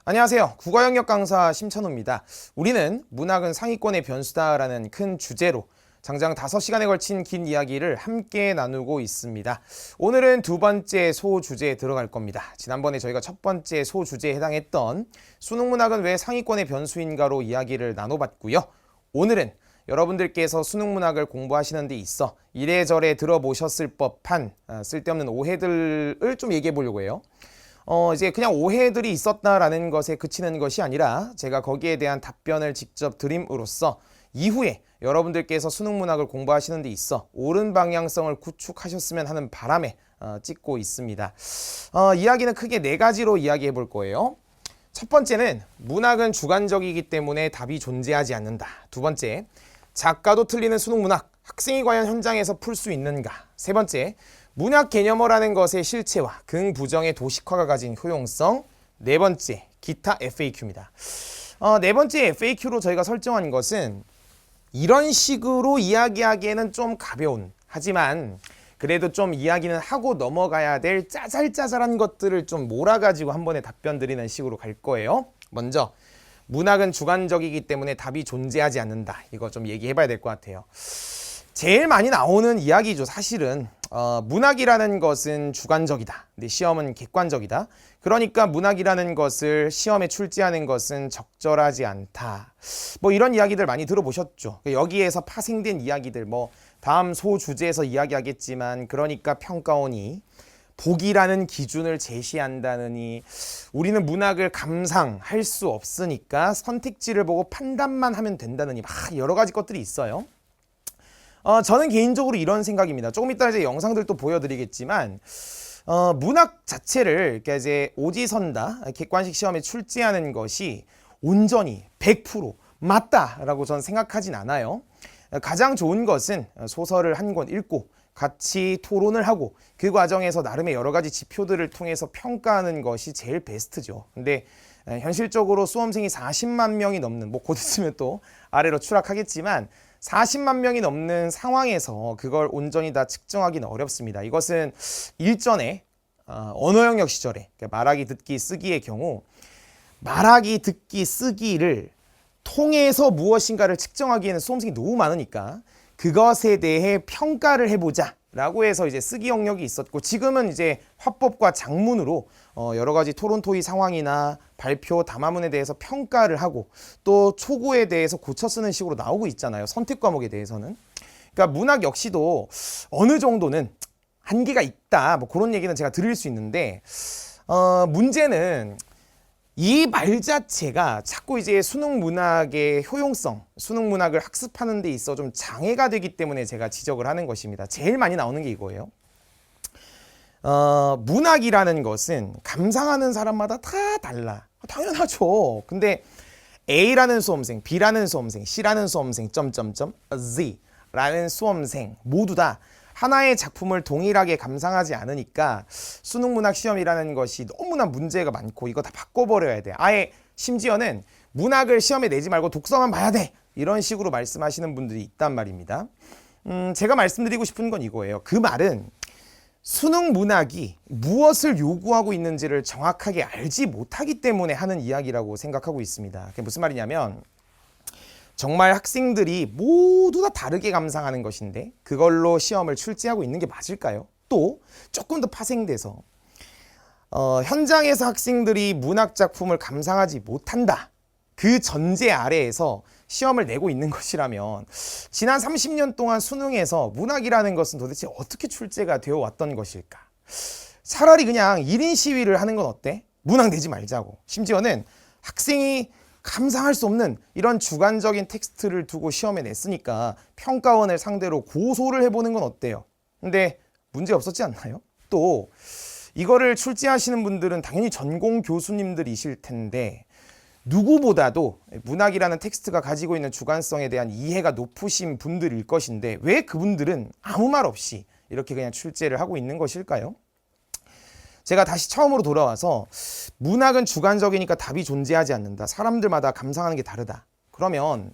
안녕하세요. 국어 영역 강사 심천호입니다. 우리는 문학은 상위권의 변수다라는 큰 주제로 장장 5시간에 걸친 긴 이야기를 함께 나누고 있습니다. 오늘은 두 번째 소주제에 들어갈 겁니다. 지난번에 저희가 첫 번째 소주제에 해당했던 수능 문학은 왜 상위권의 변수인가로 이야기를 나눠봤고요. 오늘은 여러분들께서 수능 문학을 공부하시는 데 있어 이래저래 들어보셨을 법한 쓸데없는 오해들을 좀 얘기해 보려고 해요. 이제 그냥 오해들이 있었다라는 것에 그치는 것이 아니라 제가 거기에 대한 답변을 직접 드림으로써 이후에 여러분들께서 수능 문학을 공부하시는 데 있어 옳은 방향성을 구축하셨으면 하는 바람에 찍고 있습니다. 이야기는 크게 4가지로 이야기해 볼 거예요. 첫 번째는 문학은 주관적이기 때문에 답이 존재하지 않는다. 두 번째, 작가도 틀리는 수능 문학, 학생이 과연 현장에서 풀 수 있는가. 세 번째, 문학 개념어라는 것의 실체와 긍부정의 도식화가 가진 효용성. 네 번째, 기타 FAQ입니다. 네 번째 FAQ로 저희가 설정한 것은 이런 식으로 이야기하기에는 좀 가벼운, 하지만 그래도 좀 이야기는 하고 넘어가야 될 짜잘짜잘한 것들을 좀 몰아가지고 한 번에 답변 드리는 식으로 갈 거예요. 먼저 문학은 주관적이기 때문에 답이 존재하지 않는다. 이거 좀 얘기해 봐야 될 것 같아요. 제일 많이 나오는 이야기죠. 사실은 문학이라는 것은 주관적이다. 근데 시험은 객관적이다. 그러니까 문학이라는 것을 시험에 출제하는 것은 적절하지 않다. 뭐 이런 이야기들 많이 들어보셨죠. 여기에서 파생된 이야기들 다음 소주제에서 이야기하겠지만 그러니까 평가원이 복이라는 기준을 제시한다느니 우리는 문학을 감상할 수 없으니까 선택지를 보고 판단만 하면 된다느니 막 여러 가지 것들이 있어요. 저는 개인적으로 이런 생각입니다. 조금 이따 이제 영상들도 보여드리겠지만 문학 자체를 이제 오지선다 객관식 시험에 출제하는 것이 온전히 100% 맞다라고 저는 생각하진 않아요. 가장 좋은 것은 소설을 한 권 읽고 같이 토론을 하고 그 과정에서 나름의 여러 가지 지표들을 통해서 평가하는 것이 제일 베스트죠. 근데 현실적으로 수험생이 40만 명이 넘는 곧 있으면 또 아래로 추락하겠지만 40만 명이 넘는 상황에서 그걸 온전히 다 측정하기는 어렵습니다. 이것은 일전에 언어 영역 시절에 말하기, 듣기, 쓰기의 경우 말하기, 듣기, 쓰기를 통해서 무엇인가를 측정하기에는 수험생이 너무 많으니까 그것에 대해 평가를 해보자 라고 해서 이제 쓰기 영역이 있었고 지금은 이제 화법과 작문으로 여러 가지 토론 토의 상황이나 발표, 담화문에 대해서 평가를 하고 또 초고에 대해서 고쳐 쓰는 식으로 나오고 있잖아요. 선택 과목에 대해서는. 그러니까 문학 역시도 어느 정도는 한계가 있다. 그런 얘기는 제가 드릴 수 있는데 문제는 이 말 자체가 자꾸 이제 수능 문학의 효용성, 수능 문학을 학습하는 데 있어 좀 장애가 되기 때문에 제가 지적을 하는 것입니다. 제일 많이 나오는 게 이거예요. 문학이라는 것은 감상하는 사람마다 다 달라. 당연하죠. 근데 A라는 수험생, B라는 수험생, C라는 수험생, Z라는 수험생 모두 다 하나의 작품을 동일하게 감상하지 않으니까 수능 문학 시험이라는 것이 너무나 문제가 많고 이거 다 바꿔버려야 돼. 아예 심지어는 문학을 시험에 내지 말고 독서만 봐야 돼. 이런 식으로 말씀하시는 분들이 있단 말입니다. 제가 말씀드리고 싶은 건 이거예요. 그 말은 수능 문학이 무엇을 요구하고 있는지를 정확하게 알지 못하기 때문에 하는 이야기라고 생각하고 있습니다. 그게 무슨 말이냐면 정말 학생들이 모두 다 다르게 감상하는 것인데 그걸로 시험을 출제하고 있는 게 맞을까요? 또 조금 더 파생돼서 현장에서 학생들이 문학 작품을 감상하지 못한다. 그 전제 아래에서 시험을 내고 있는 것이라면 지난 30년 동안 수능에서 문학이라는 것은 도대체 어떻게 출제가 되어 왔던 것일까? 차라리 그냥 1인 시위를 하는 건 어때? 문학 내지 말자고. 심지어는 학생이 감상할 수 없는 이런 주관적인 텍스트를 두고 시험에 냈으니까 평가원을 상대로 고소를 해보는 건 어때요? 근데 문제 없었지 않나요? 또 이거를 출제하시는 분들은 당연히 전공 교수님들이실 텐데 누구보다도 문학이라는 텍스트가 가지고 있는 주관성에 대한 이해가 높으신 분들일 것인데 왜 그분들은 아무 말 없이 이렇게 그냥 출제를 하고 있는 것일까요? 제가 다시 처음으로 돌아와서 문학은 주관적이니까 답이 존재하지 않는다. 사람들마다 감상하는 게 다르다. 그러면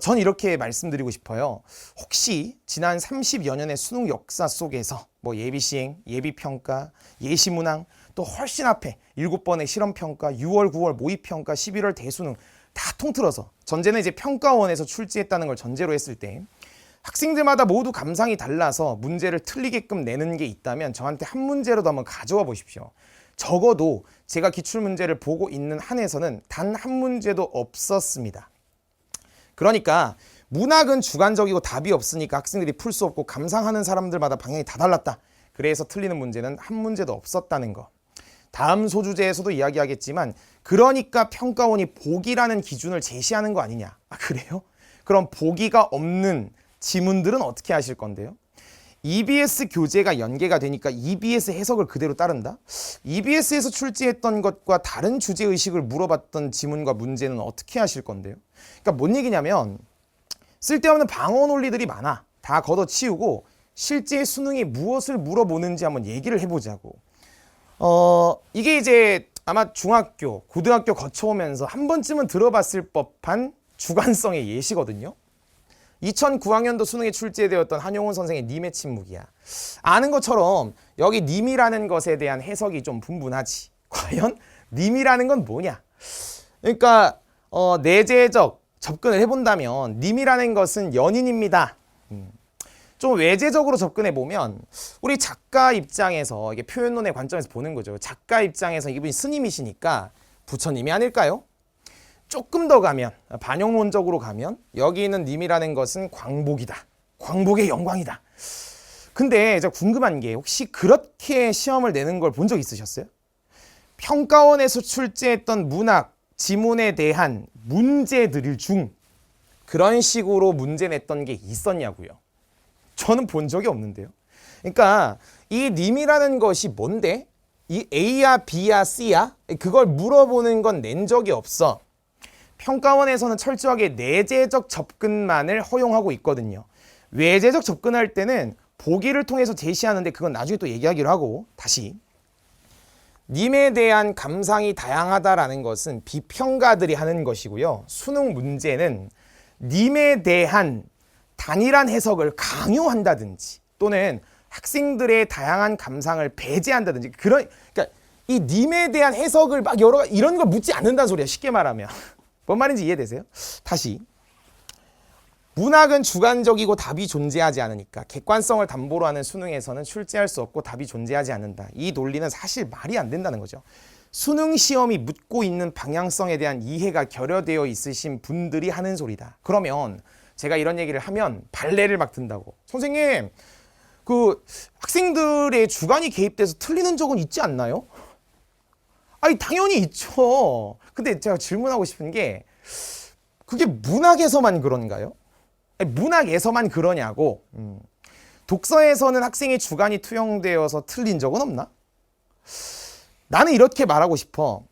전 이렇게 말씀드리고 싶어요. 혹시 지난 30여 년의 수능 역사 속에서 예비시행, 예비평가, 예시문항 또 훨씬 앞에 7번의 실험평가, 6월, 9월 모의평가, 11월 대수능 다 통틀어서 전제는 이제 평가원에서 출제했다는 걸 전제로 했을 때 학생들마다 모두 감상이 달라서 문제를 틀리게끔 내는 게 있다면 저한테 한 문제라도 한번 가져와 보십시오. 적어도 제가 기출문제를 보고 있는 한에서는 단 한 문제도 없었습니다. 그러니까 문학은 주관적이고 답이 없으니까 학생들이 풀 수 없고 감상하는 사람들마다 방향이 다 달랐다. 그래서 틀리는 문제는 한 문제도 없었다는 거. 다음 소주제에서도 이야기하겠지만 그러니까 평가원이 보기라는 기준을 제시하는 거 아니냐. 아, 그래요? 그럼 보기가 없는 지문들은 어떻게 하실 건데요? EBS 교재가 연계가 되니까 EBS 해석을 그대로 따른다? EBS에서 출제했던 것과 다른 주제의식을 물어봤던 지문과 문제는 어떻게 하실 건데요? 그러니까 뭔 얘기냐면 쓸데없는 방어 논리들이 많아. 다 걷어치우고 실제 수능에 무엇을 물어보는지 한번 얘기를 해보자고. 이게 이제 아마 중학교, 고등학교 거쳐오면서 한 번쯤은 들어봤을 법한 주관성의 예시거든요. 2009학년도 수능에 출제되었던 한용운 선생의 님의 침묵이야. 아는 것처럼 여기 님이라는 것에 대한 해석이 좀 분분하지. 과연 님이라는 건 뭐냐? 그러니까 내재적 접근을 해본다면 님이라는 것은 연인입니다. 좀 외재적으로 접근해 보면 우리 작가 입장에서 이게 표현론의 관점에서 보는 거죠. 작가 입장에서 이분이 스님이시니까 부처님이 아닐까요? 조금 더 가면 반영론적으로 가면 여기 있는 님이라는 것은 광복이다. 광복의 영광이다. 근데 제가 궁금한 게 혹시 그렇게 시험을 내는 걸 본 적 있으셨어요? 평가원에서 출제했던 문학 지문에 대한 문제들 중 그런 식으로 문제 냈던 게 있었냐고요. 저는 본 적이 없는데요. 그러니까 이 님이라는 것이 뭔데? 이 A야 B야 C야? 그걸 물어보는 건 낸 적이 없어. 평가원에서는 철저하게 내재적 접근만을 허용하고 있거든요. 외재적 접근할 때는 보기를 통해서 제시하는데 그건 나중에 또 얘기하기로 하고 다시 님에 대한 감상이 다양하다라는 것은 비평가들이 하는 것이고요. 수능 문제는 님에 대한 단일한 해석을 강요한다든지 또는 학생들의 다양한 감상을 배제한다든지 그러니까 이 님에 대한 해석을 막 이런 걸 묻지 않는다는 소리야. 쉽게 말하면. 뭔 말인지 이해되세요? 다시 문학은 주관적이고 답이 존재하지 않으니까 객관성을 담보로 하는 수능에서는 출제할 수 없고 답이 존재하지 않는다. 이 논리는 사실 말이 안 된다는 거죠. 수능 시험이 묻고 있는 방향성에 대한 이해가 결여되어 있으신 분들이 하는 소리다. 그러면 제가 이런 얘기를 하면 발레를 막 든다고. 선생님, 그 학생들의 주관이 개입돼서 틀리는 적은 있지 않나요? 아니 당연히 있죠. 근데 제가 질문하고 싶은 게 그게 문학에서만 그런가요? 아니, 문학에서만 그러냐고. 독서에서는 학생의 주관이 투영되어서 틀린 적은 없나? 나는 이렇게 말하고 싶어.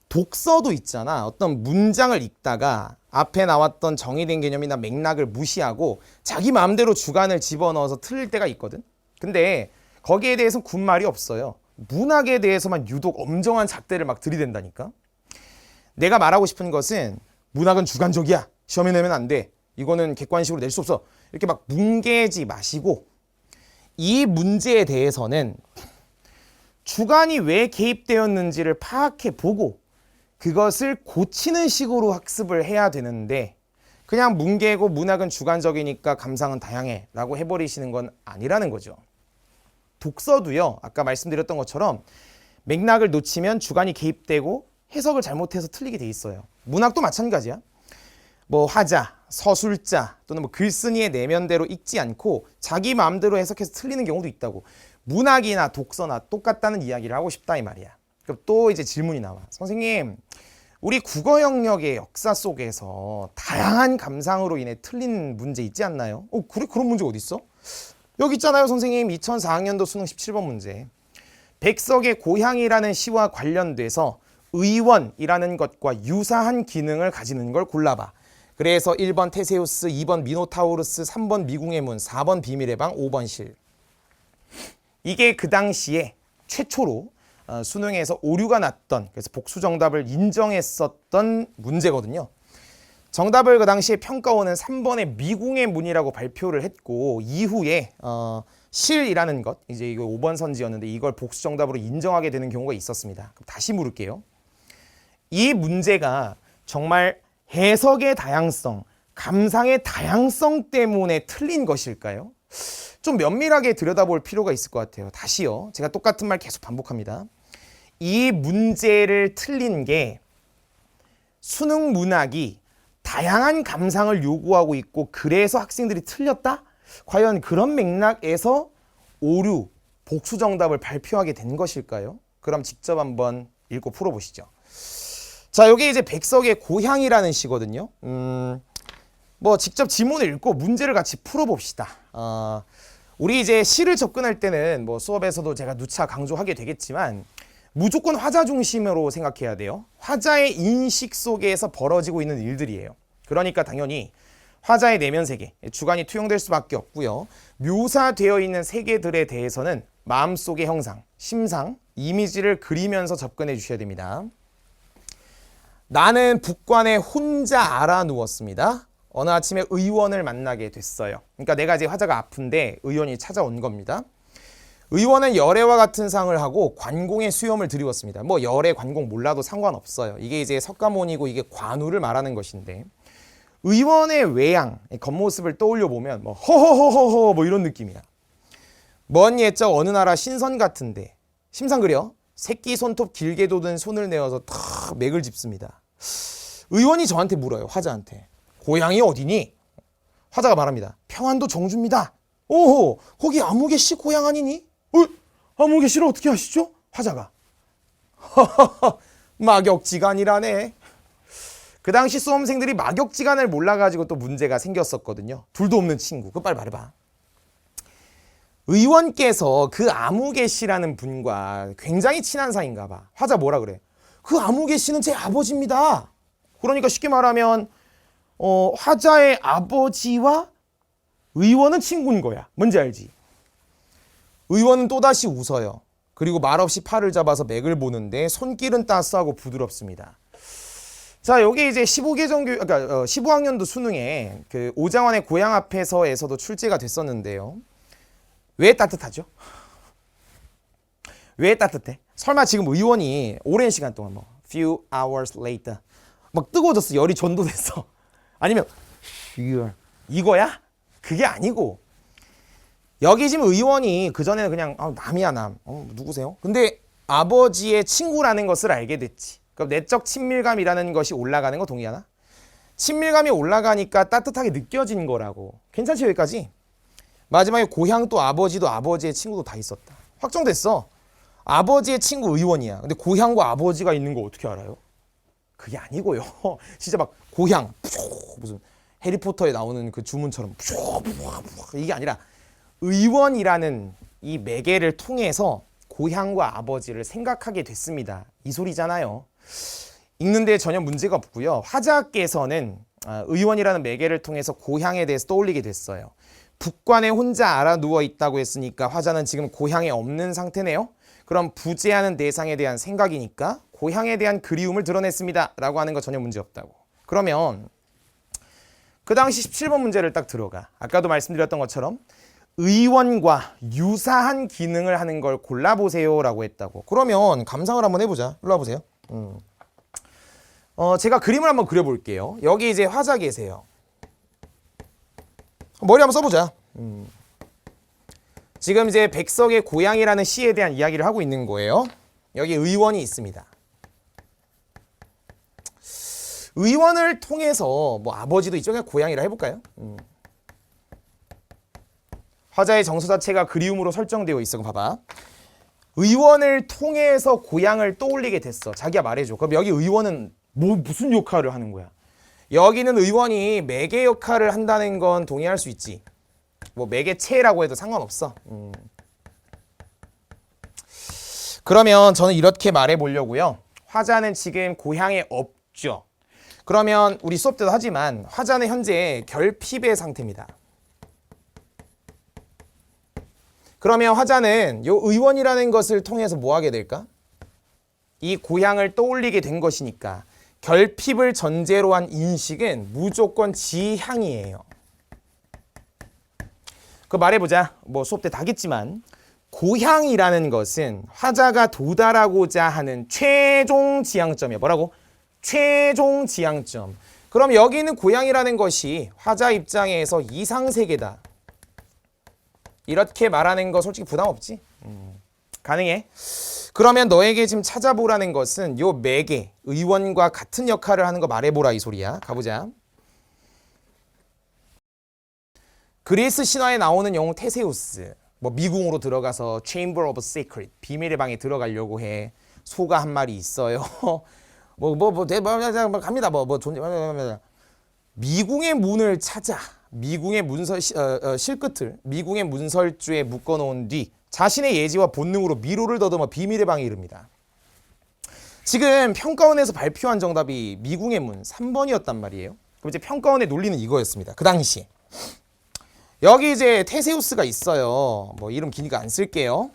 독서도 있잖아. 어떤 문장을 읽다가 앞에 나왔던 정의된 개념이나 맥락을 무시하고 자기 마음대로 주관을 집어넣어서 틀릴 때가 있거든. 근데 거기에 대해서는 군말이 없어요. 문학에 대해서만 유독 엄정한 잣대를 막 들이댄다니까. 내가 말하고 싶은 것은 문학은 주관적이야. 시험에 내면 안 돼. 이거는 객관식으로 낼 수 없어. 이렇게 막 뭉개지 마시고 이 문제에 대해서는 주관이 왜 개입되었는지를 파악해 보고 그것을 고치는 식으로 학습을 해야 되는데 그냥 뭉개고 문학은 주관적이니까 감상은 다양해 라고 해버리시는 건 아니라는 거죠. 독서도요. 아까 말씀드렸던 것처럼 맥락을 놓치면 주관이 개입되고 해석을 잘못해서 틀리게 돼 있어요. 문학도 마찬가지야. 뭐 화자, 서술자 또는 뭐 글쓴이의 내면대로 읽지 않고 자기 마음대로 해석해서 틀리는 경우도 있다고. 문학이나 독서나 똑같다는 이야기를 하고 싶다 이 말이야. 그럼 또 이제 질문이 나와. 선생님, 우리 국어 영역의 역사 속에서 다양한 감상으로 인해 틀린 문제 있지 않나요? 그래? 그런 문제 어디 있어? 여기 있잖아요, 선생님. 2004학년도 수능 17번 문제. 백석의 고향이라는 시와 관련돼서 의원이라는 것과 유사한 기능을 가지는 걸 골라봐. 그래서 1번 테세우스, 2번 미노타우루스, 3번 미궁의 문, 4번 비밀의 방, 5번 실. 이게 그 당시에 최초로 수능에서 오류가 났던, 그래서 복수 정답을 인정했었던 문제거든요. 정답을 그 당시에 평가원은 3번의 미궁의 문이라고 발표를 했고 이후에 실이라는 것, 이제 이거 5번 선지였는데 이걸 복수 정답으로 인정하게 되는 경우가 있었습니다. 그럼 다시 물을게요. 이 문제가 정말 해석의 다양성, 감상의 다양성 때문에 틀린 것일까요? 좀 면밀하게 들여다볼 필요가 있을 것 같아요. 다시요. 제가 똑같은 말 계속 반복합니다. 이 문제를 틀린 게 수능 문학이 다양한 감상을 요구하고 있고 그래서 학생들이 틀렸다? 과연 그런 맥락에서 오류, 복수 정답을 발표하게 된 것일까요? 그럼 직접 한번 읽고 풀어보시죠. 자, 여기 이제 백석의 고향이라는 시거든요. 뭐 직접 지문을 읽고 문제를 같이 풀어봅시다. 우리 이제 시를 접근할 때는 뭐 수업에서도 제가 누차 강조하게 되겠지만 무조건 화자 중심으로 생각해야 돼요. 화자의 인식 속에서 벌어지고 있는 일들이에요. 그러니까 당연히 화자의 내면 세계, 주관이 투영될 수밖에 없고요. 묘사되어 있는 세계들에 대해서는 마음속의 형상, 심상, 이미지를 그리면서 접근해 주셔야 됩니다. 나는 북관에 혼자 알아 누웠습니다. 어느 아침에 의원을 만나게 됐어요. 그러니까 내가 이제 화자가 아픈데 의원이 찾아온 겁니다. 의원은 열애와 같은 상을 하고 관공의 수염을 드리웠습니다. 뭐 열애, 관공 몰라도 상관없어요. 이게 이제 석가모니고 이게 관우를 말하는 것인데 의원의 외양, 겉모습을 떠올려 보면 뭐 허허허허허 뭐 이런 느낌이야. 먼 옛적 어느 나라 신선 같은데 심상 그려 새끼 손톱 길게 돋은 손을 내어서 탁 맥을 짚습니다. 의원이 저한테 물어요. 화자한테. 고향이 어디니? 화자가 말합니다. 평안도 정주입니다. 오호, 거기 아무개 씨 고향 아니니? 아무개 씨를 어떻게 아시죠? 화자가. 막역지간이라네. 그 당시 수험생들이 막역지간을 몰라가지고 또 문제가 생겼었거든요. 둘도 없는 친구. 그거 빨리 말해봐. 의원께서 그 아무개 씨라는 분과 굉장히 친한 사이인가 봐. 화자 뭐라 그래? 그 아무개 씨는 제 아버지입니다. 그러니까 쉽게 말하면 화자의 아버지와 의원은 친구인 거야. 뭔지 알지? 의원은 또다시 웃어요. 그리고 말없이 팔을 잡아서 맥을 보는데 손길은 따스하고 부드럽습니다. 자, 여기 이제 15학년도 수능에 그 오장환의 고향 앞에서에서도 출제가 됐었는데요. 왜 따뜻하죠? 왜 따뜻해? 설마 지금 의원이 오랜 시간 동안 뭐 few hours later 막 뜨거워졌어. 열이 전도됐어. 아니면 이거야? 그게 아니고 여기 지금 의원이 그전에는 그냥 남이야 남. 누구세요? 근데 아버지의 친구라는 것을 알게 됐지. 그럼 내적 친밀감이라는 것이 올라가는 거 동의하나? 친밀감이 올라가니까 따뜻하게 느껴진 거라고. 괜찮지 여기까지? 마지막에 고향도 아버지도 아버지의 친구도 다 있었다. 확정됐어. 아버지의 친구 의원이야. 근데 고향과 아버지가 있는 거 어떻게 알아요? 그게 아니고요. 진짜 막 고향 무슨 해리포터에 나오는 그 주문처럼 이게 아니라 의원이라는 이 매개를 통해서 고향과 아버지를 생각하게 됐습니다. 이 소리잖아요. 읽는데 전혀 문제가 없고요. 화자께서는 의원이라는 매개를 통해서 고향에 대해서 떠올리게 됐어요. 북관에 혼자 알아 누워 있다고 했으니까 화자는 지금 고향에 없는 상태네요. 그럼 부재하는 대상에 대한 생각이니까 고향에 대한 그리움을 드러냈습니다. 라고 하는 거 전혀 문제 없다고. 그러면 그 당시 17번 문제를 딱 들어가. 아까도 말씀드렸던 것처럼 의원과 유사한 기능을 하는 걸 골라보세요 라고 했다고. 그러면 감상을 한번 해보자. 일로 와보세요. 제가 그림을 한번 그려볼게요. 여기 이제 화자 계세요. 머리 한번 써보자. 지금 이제 백석의 고향이라는 시에 대한 이야기를 하고 있는 거예요. 여기 의원이 있습니다. 의원을 통해서 뭐 아버지도 이쪽에 고향이라 해볼까요? 화자의 정서 자체가 그리움으로 설정되어 있어. 그럼 봐봐. 의원을 통해서 고향을 떠올리게 됐어. 자기가 말해줘. 그럼 여기 의원은 무슨 역할을 하는 거야? 여기는 의원이 매개 역할을 한다는 건 동의할 수 있지. 뭐 매개체라고 해도 상관없어. 그러면 저는 이렇게 말해 보려고요. 화자는 지금 고향에 없죠. 그러면 우리 수업 때도 하지만 화자는 현재 결핍의 상태입니다. 그러면 화자는 요 의원이라는 것을 통해서 뭐 하게 될까? 이 고향을 떠올리게 된 것이니까 결핍을 전제로 한 인식은 무조건 지향이에요. 그 말해보자. 뭐 수업 때 다 하겠지만 고향이라는 것은 화자가 도달하고자 하는 최종 지향점이에요. 뭐라고? 최종 지향점. 그럼 여기 있는 고향이라는 것이 화자 입장에서 이상세계다. 이렇게 말하는 거 솔직히 부담 없지? 가능해. 그러면 너에게 지금 찾아보라는 것은 요 매개, 의원과 같은 역할을 하는 거 말해보라 이 소리야. 가보자. 그리스 신화에 나오는 영웅 테세우스. 뭐 미궁으로 들어가서 Chamber of Secret, 비밀의 방에 들어가려고 해. 소가 한 마리 있어요. 갑니다. 미궁의 문을 찾아. 미궁의 실끝을 미궁의 문설주에 묶어놓은 뒤 자신의 예지와 본능으로 미로를 더듬어 비밀의 방에 이릅니다. 지금 평가원에서 발표한 정답이 미궁의 문 3번이었단 말이에요. 그럼 이제 평가원의 논리는 이거였습니다. 그 당시 여기 이제 테세우스가 있어요. 뭐 이름 기니까 안 쓸게요.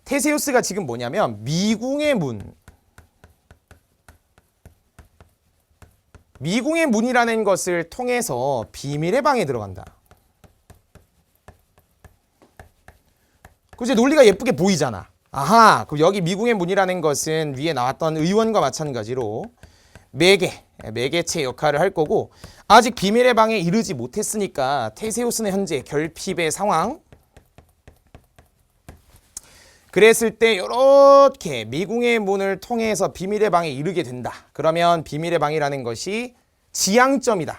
테세우스가 지금 뭐냐면 미궁의 문이라는 것을 통해서 비밀의 방에 들어간다. 그치, 논리가 예쁘게 보이잖아. 아하, 그럼 여기 미궁의 문이라는 것은 위에 나왔던 의원과 마찬가지로 매개체 역할을 할 거고, 아직 비밀의 방에 이르지 못했으니까 테세우스는 현재 결핍의 상황. 그랬을 때 이렇게 미궁의 문을 통해서 비밀의 방에 이르게 된다. 그러면 비밀의 방이라는 것이 지향점이다.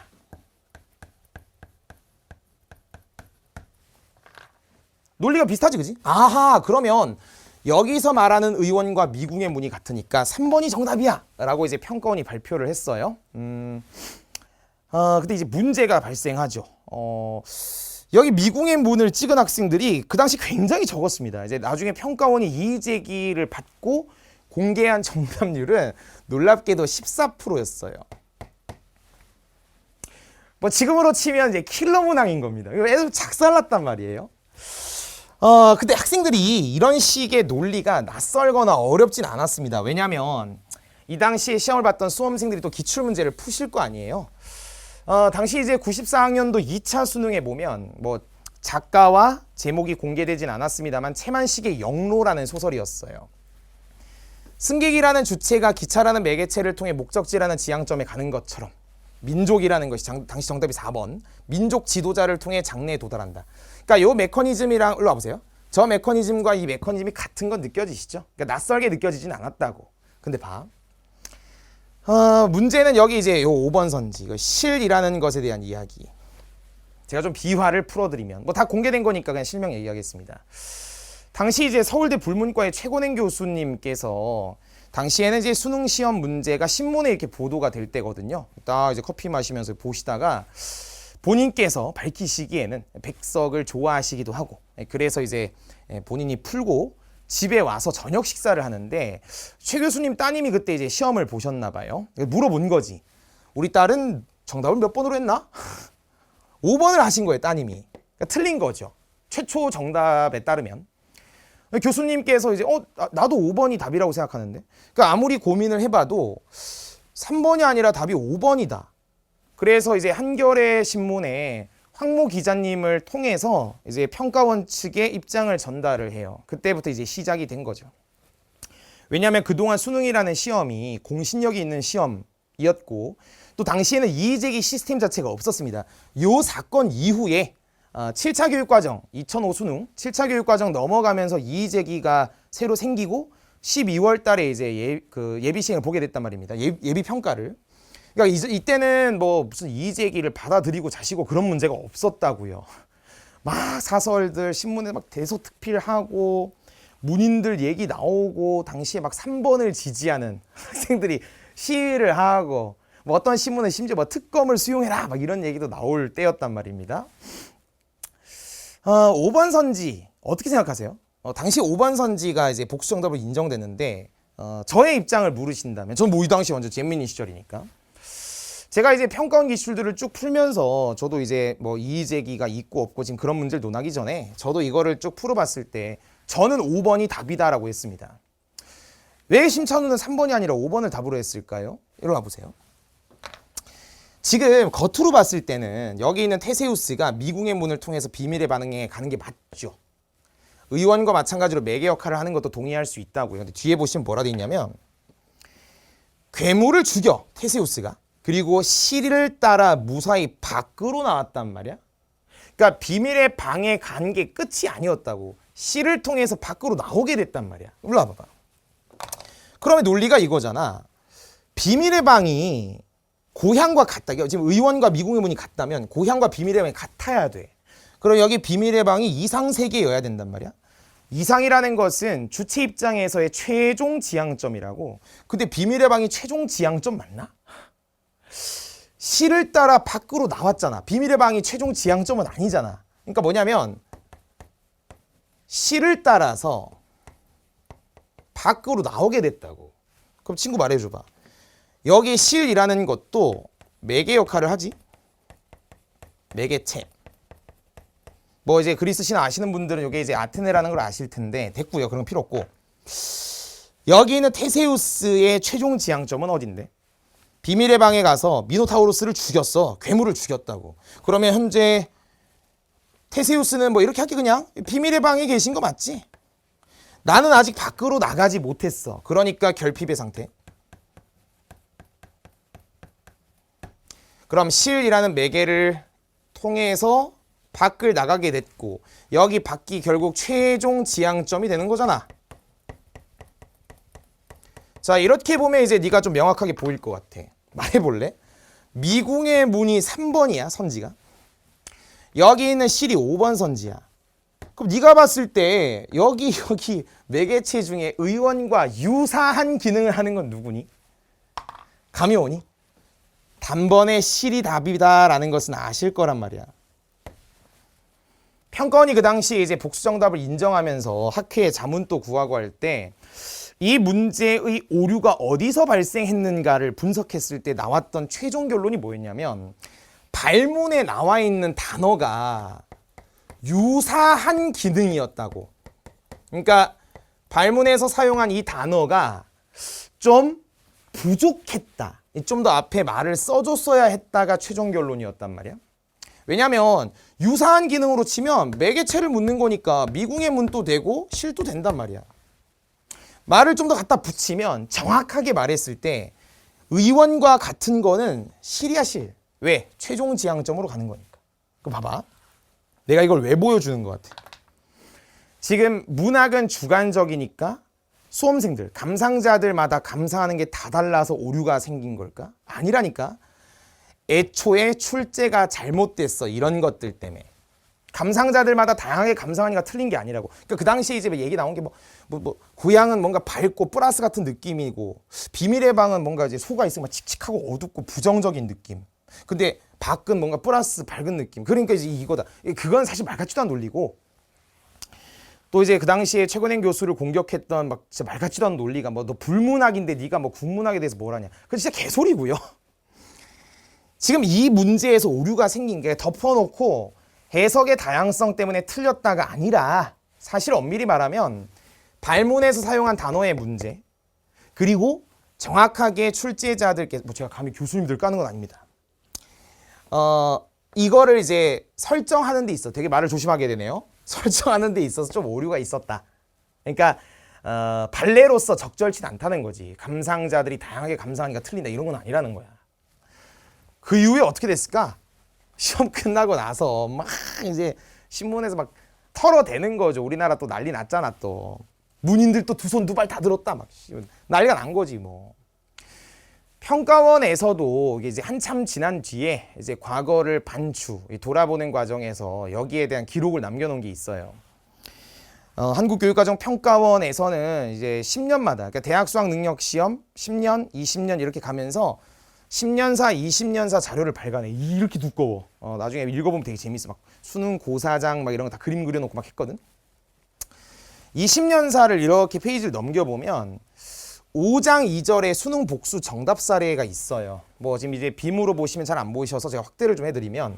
논리가 비슷하지, 그지? 아하, 그러면 여기서 말하는 의원과 미궁의 문이 같으니까 3번이 정답이야 라고 이제 평가원이 발표를 했어요. 근데 이제 문제가 발생하죠. 여기 미궁의 문을 찍은 학생들이 그 당시 굉장히 적었습니다. 이제 나중에 평가원이 이의 제기를 받고 공개한 정답률은 놀랍게도 14%였어요. 뭐 지금으로 치면 이제 킬러 문항인 겁니다. 이거 애들 작살났단 말이에요. 근데 학생들이 이런 식의 논리가 낯설거나 어렵진 않았습니다. 왜냐하면 이 당시에 시험을 봤던 수험생들이 또 기출문제를 푸실 거 아니에요. 당시 이제 94학년도 2차 수능에 보면 뭐 작가와 제목이 공개되진 않았습니다만 채만식의 영로라는 소설이었어요. 승객이라는 주체가 기차라는 매개체를 통해 목적지라는 지향점에 가는 것처럼 민족이라는 것이 당시 정답이 4번. 민족 지도자를 통해 장래에 도달한다. 그러니까 요 메커니즘이랑 일로 와보세요. 저 메커니즘과 이 메커니즘이 같은 건 느껴지시죠? 그러니까 낯설게 느껴지진 않았다고. 근데 봐. 문제는 여기 이제 요 5번 선지, 실이라는 것에 대한 이야기. 제가 좀 비화를 풀어드리면 뭐 다 공개된 거니까 그냥 실명 얘기하겠습니다. 당시 이제 서울대 불문과의 최고랭 교수님께서 당시에는 이제 수능 시험 문제가 신문에 이렇게 보도가 될 때거든요. 딱 이제 커피 마시면서 보시다가 본인께서 밝히시기에는 백석을 좋아하시기도 하고, 그래서 이제 본인이 풀고 집에 와서 저녁 식사를 하는데 최 교수님 따님이 그때 이제 시험을 보셨나 봐요. 물어본 거지. 우리 딸은 정답을 몇 번으로 했나? 5번을 하신 거예요, 따님이. 그러니까 틀린 거죠. 최초 정답에 따르면. 교수님께서 이제 나도 5번이 답이라고 생각하는데. 그러니까 아무리 고민을 해봐도 3번이 아니라 답이 5번이다. 그래서 이제 한겨레 신문에 황모 기자님을 통해서 이제 평가원 측의 입장을 전달을 해요. 그때부터 이제 시작이 된 거죠. 왜냐하면 그동안 수능이라는 시험이 공신력이 있는 시험이었고 또 당시에는 이의제기 시스템 자체가 없었습니다. 요 사건 이후에 7차 교육과정, 2005 수능 7차 교육과정 넘어가면서 이의제기가 새로 생기고 12월 달에 이제 예비 시행을 보게 됐단 말입니다. 예비 평가를. 그러니까 이때는 뭐 무슨 이의제기를 받아들이고 자시고 그런 문제가 없었다고요. 막 사설들 신문에 막 대소특필하고 문인들 얘기 나오고 당시에 막 3번을 지지하는 학생들이 시위를 하고 뭐 어떤 신문은 심지어 뭐 특검을 수용해라 막 이런 얘기도 나올 때였단 말입니다. 5번 선지 어떻게 생각하세요? 당시 5번 선지가 이제 복수 정답으로 인정됐는데 저의 입장을 물으신다면 전 뭐 이 당시 완전 잼민이 시절이니까 제가 이제 평가원 기출들을 쭉 풀면서 저도 이제 뭐 이의제기가 있고 없고 지금 그런 문제를 논하기 전에 저도 이거를 쭉 풀어봤을 때 저는 5번이 답이다라고 했습니다. 왜 심찬우는 3번이 아니라 5번을 답으로 했을까요? 이리 와보세요. 지금 겉으로 봤을 때는 여기 있는 테세우스가 미궁의 문을 통해서 비밀의 방에 가는 게 맞죠. 의원과 마찬가지로 매개 역할을 하는 것도 동의할 수 있다고요. 근데 뒤에 보시면 뭐라 돼 있냐면 괴물을 죽여 테세우스가 그리고 시리를 따라 무사히 밖으로 나왔단 말이야. 그러니까 비밀의 방에 간 게 끝이 아니었다고. 시를 통해서 밖으로 나오게 됐단 말이야. 일로 와봐봐. 그러면 논리가 이거잖아. 비밀의 방이 고향과 같다. 지금 의원과 미궁의 문이 같다면 고향과 비밀의 방이 같아야 돼. 그럼 여기 비밀의 방이 이상세계여야 된단 말이야. 이상이라는 것은 주체 입장에서의 최종 지향점이라고. 근데 비밀의 방이 최종 지향점 맞나? 시를 따라 밖으로 나왔잖아. 비밀의 방이 최종 지향점은 아니잖아. 그러니까 뭐냐면 시를 따라서 밖으로 나오게 됐다고. 그럼 친구 말해줘봐. 여기 실이라는 것도 매개 역할을 하지? 매개체. 뭐 이제 그리스 신화 아시는 분들은 이게 이제 아테네라는 걸 아실 텐데 됐고요. 그런 거 필요 없고. 여기 있는 테세우스의 최종 지향점은 어딘데? 비밀의 방에 가서 미노타우로스를 죽였어. 괴물을 죽였다고. 그러면 현재 테세우스는 뭐 이렇게 할게 그냥 비밀의 방에 계신 거 맞지? 나는 아직 밖으로 나가지 못했어. 그러니까 결핍의 상태. 그럼 실이라는 매개를 통해서 밖을 나가게 됐고 여기 밖이 결국 최종 지향점이 되는 거잖아. 자 이렇게 보면 이제 네가 좀 명확하게 보일 것 같아. 말해볼래? 미궁의 문이 3번이야 선지가. 여기 있는 실이 5번 선지야. 그럼 네가 봤을 때 여기 매개체 중에 의원과 유사한 기능을 하는 건 누구니? 감이 오니? 단번에 실이 답이다라는 것은 아실 거란 말이야. 평가원이 그 당시에 이제 복수 정답을 인정하면서 학회에 자문도 구하고 할 때 이 문제의 오류가 어디서 발생했는가를 분석했을 때 나왔던 최종 결론이 뭐였냐면 발문에 나와 있는 단어가 유사한 기능이었다고. 그러니까 발문에서 사용한 이 단어가 좀 부족했다. 좀 더 앞에 말을 써줬어야 했다가 최종 결론이었단 말이야. 왜냐면 유사한 기능으로 치면 매개체를 묻는 거니까 미궁의 문도 되고 실도 된단 말이야. 말을 좀 더 갖다 붙이면 정확하게 말했을 때 의원과 같은 거는 실이야 실. 왜? 최종 지향점으로 가는 거니까. 그럼 봐봐. 내가 이걸 왜 보여주는 것 같아? 지금 문학은 주관적이니까 수험생들, 감상자들마다 감상하는 게 다 달라서 오류가 생긴 걸까? 아니라니까. 애초에 출제가 잘못됐어. 이런 것들 때문에. 감상자들마다 다양하게 감상하니까 틀린 게 아니라고. 그러니까 그 당시에 이제 얘기 나온 게 고향은 뭔가 밝고 플러스 같은 느낌이고 비밀의 방은 뭔가 이제 소가 있으면 칙칙하고 어둡고 부정적인 느낌. 근데 밖은 뭔가 플러스 밝은 느낌. 그러니까 이제 이거다. 그건 사실 말 같지도 않은 논리고. 또 이제 그 당시에 최근행 교수를 공격했던 막 진짜 말 같지도 않은 논리가 너 불문학인데 네가 국문학에 대해서 뭘 하냐. 그건 진짜 개소리고요. 지금 이 문제에서 오류가 생긴 게 덮어놓고 해석의 다양성 때문에 틀렸다가 아니라 사실 엄밀히 말하면 발문에서 사용한 단어의 문제 그리고 정확하게 출제자들께 제가 감히 교수님들 까는 건 아닙니다. 이거를 이제 설정하는 데 있어. 되게 말을 조심하게 되네요. 설정하는 데 있어서 좀 오류가 있었다. 그러니까 발레로서 적절치 않다는 거지. 감상자들이 다양하게 감상하니까 틀린다 이런 건 아니라는 거야. 그 이후에 어떻게 됐을까? 시험 끝나고 나서 막 이제 신문에서 막 털어대는 거죠. 우리나라 또 난리 났잖아 또. 문인들 또 두 손 두 발 다 들었다 막 난리가 난 거지 뭐. 평가원에서도 이제 한참 지난 뒤에 이제 과거를 반추 돌아보는 과정에서 여기에 대한 기록을 남겨놓은 게 있어요. 한국교육과정평가원에서는 이제 10년마다 그러니까 대학 수학 능력 시험 10년, 20년 이렇게 가면서 10년사, 20년사 자료를 발간해. 이렇게 두꺼워. 나중에 읽어보면 되게 재밌어. 막 수능 고사장 막 이런 거 다 그림 그려놓고 막 했거든. 20년사를 이렇게 페이지를 넘겨보면 5장 2절에 수능 복수 정답 사례가 있어요. 뭐 지금 이제 빔으로 보시면 잘 안 보이셔서 제가 확대를 좀 해드리면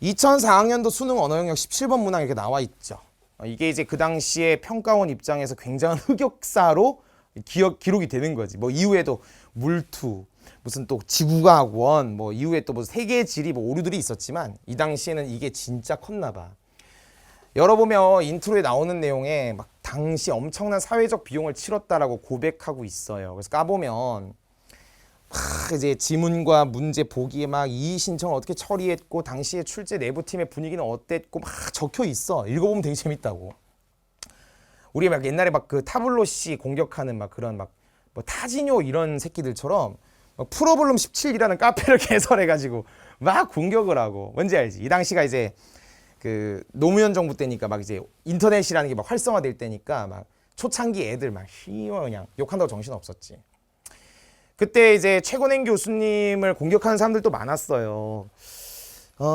2004학년도 수능 언어 영역 17번 문항 이렇게 나와 있죠. 이게 이제 그 당시에 평가원 입장에서 굉장한 흑역사로 기록이 되는 거지. 뭐 이후에도 물투, 무슨 또 지구과학원, 뭐 이후에 또 뭐 세계 지리 뭐 오류들이 있었지만 이 당시에는 이게 진짜 컸나 봐. 열어보면 인트로에 나오는 내용에 막 당시 엄청난 사회적 비용을 치렀다라고 고백하고 있어요. 그래서 까보면 막 이제 지문과 문제 보기에 막 이의 신청을 어떻게 처리했고 당시에 출제 내부팀의 분위기는 어땠고 막 적혀 있어. 읽어보면 되게 재밌다고. 우리 막 옛날에 막 그 타블로시 공격하는 막 그런 막 뭐 타지뇨 이런 새끼들처럼 막 프로블럼 17이라는 카페를 개설해가지고 막 공격을 하고 뭔지 알지? 이 당시가 이제 그 노무현 정부 때니까 막 이제 인터넷이라는 게 막 활성화될 때니까 막 초창기 애들 막 그냥 욕한다고 정신 없었지. 그때 이제 최고랭 교수님을 공격하는 사람들도 많았어요.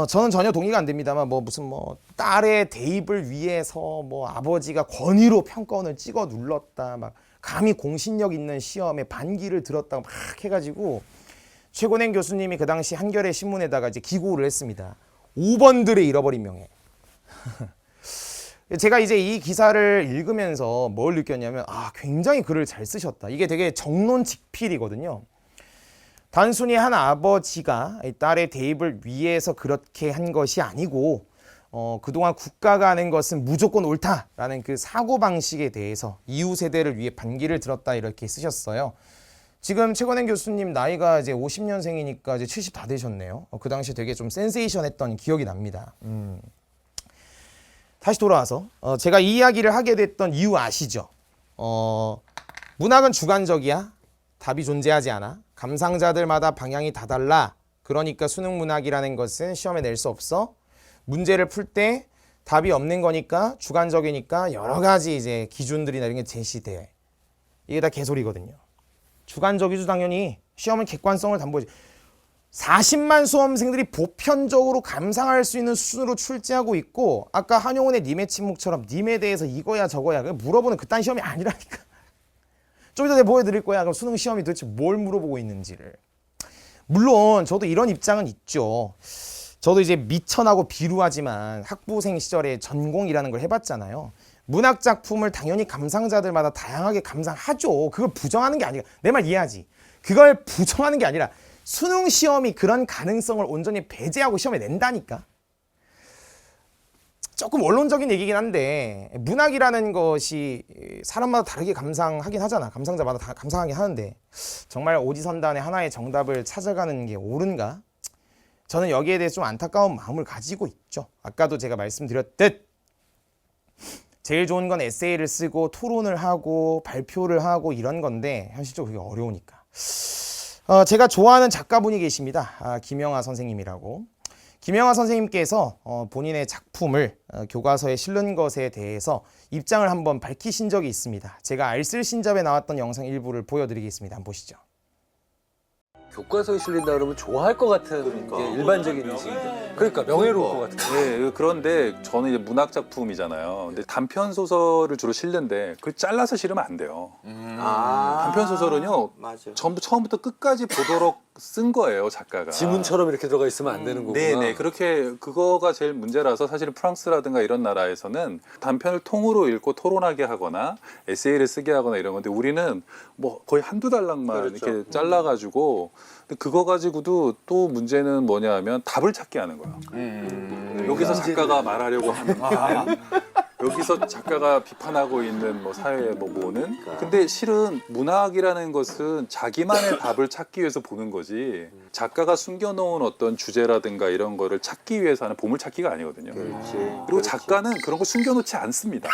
저는 전혀 동의가 안 됩니다만 뭐 무슨 뭐 딸의 대입을 위해서 뭐 아버지가 권위로 평가원을 찍어 눌렀다 막 감히 공신력 있는 시험에 반기를 들었다 막 해가지고 최고랭 교수님이 그 당시 한겨레 신문에다가 이제 기고를 했습니다. 5번들의 잃어버린 명예. 제가 이제 이 기사를 읽으면서 뭘 느꼈냐면 굉장히 글을 잘 쓰셨다. 이게 되게 정론직필이거든요. 단순히 한 아버지가 딸의 대입을 위해서 그렇게 한 것이 아니고 그동안 국가가 하는 것은 무조건 옳다라는 그 사고방식에 대해서 이후 세대를 위해 반기를 들었다 이렇게 쓰셨어요. 지금 최건행 교수님 나이가 이제 50년생이니까 이제 70 다 되셨네요. 그 당시에 되게 좀 센세이션했던 기억이 납니다. 다시 돌아와서 제가 이 이야기를 하게 됐던 이유 아시죠? 문학은 주관적이야. 답이 존재하지 않아. 감상자들마다 방향이 다 달라. 그러니까 수능 문학이라는 것은 시험에 낼 수 없어. 문제를 풀 때 답이 없는 거니까 주관적이니까 여러 가지 이제 기준들이나 이런 게 제시돼. 이게 다 개소리거든요. 주관적이죠 당연히. 시험은 객관성을 담보지. 40만 수험생들이 보편적으로 감상할 수 있는 수준으로 출제하고 있고 아까 한용운의 님의 침묵처럼 님에 대해서 이거야 저거야 물어보는 그딴 시험이 아니라니까. 좀 이따 내가 보여드릴 거야. 그럼 수능 시험이 도대체 뭘 물어보고 있는지를. 물론 저도 이런 입장은 있죠. 저도 이제 미천하고 비루하지만 학부생 시절에 전공이라는 걸 해봤잖아요. 문학 작품을 당연히 감상자들마다 다양하게 감상하죠. 그걸 부정하는 게 아니라 내 말 이해하지. 그걸 부정하는 게 아니라 수능 시험이 그런 가능성을 온전히 배제하고 시험에 낸다니까. 조금 원론적인 얘기긴 한데 문학이라는 것이 사람마다 다르게 감상하긴 하잖아. 감상자마다 다 감상하긴 하는데 정말 오지선단의 하나의 정답을 찾아가는 게 옳은가? 저는 여기에 대해서 좀 안타까운 마음을 가지고 있죠. 아까도 제가 말씀드렸듯 제일 좋은 건 에세이를 쓰고 토론을 하고 발표를 하고 이런 건데 현실적으로 그게 어려우니까. 제가 좋아하는 작가분이 계십니다. 김영하 선생님이라고. 김영하 선생님께서 본인의 작품을 교과서에 실는 것에 대해서 입장을 한번 밝히신 적이 있습니다. 제가 알쓸신잡에 나왔던 영상 일부를 보여드리겠습니다. 한번 보시죠. 교과서에 실린다 그러면 좋아할 것 같은 게 일반적인 인식인데 그러니까 명예로울 것 같은. 네, 그런데 저는 이제 문학 작품이잖아요. 근데 단편 소설을 주로 실는데 그걸 잘라서 실으면 안 돼요. 단편 소설은요, 맞아. 전부 처음부터 끝까지 보도록 쓴 거예요, 작가가. 지문처럼 이렇게 들어가 있으면 안 되는 거구나. 네네, 그렇게 그거가 제일 문제라서 사실은 프랑스라든가 이런 나라에서는 단편을 통으로 읽고 토론하게 하거나 에세이를 쓰게 하거나 이런 건데 우리는 뭐 거의 한두 달락만 그렇죠. 이렇게 잘라가지고 근데 그거 가지고도 또 문제는 뭐냐 하면 답을 찾게 하는 거예요. 여기서 작가가 말하려고 하는 여기서 작가가 비판하고 있는 뭐 사회의 뭐는 근데 실은 문학이라는 것은 자기만의 답을 찾기 위해서 보는 거지 작가가 숨겨놓은 어떤 주제라든가 이런 거를 찾기 위해서 하는 보물찾기가 아니거든요. 그리고 작가는 그런 거 숨겨놓지 않습니다.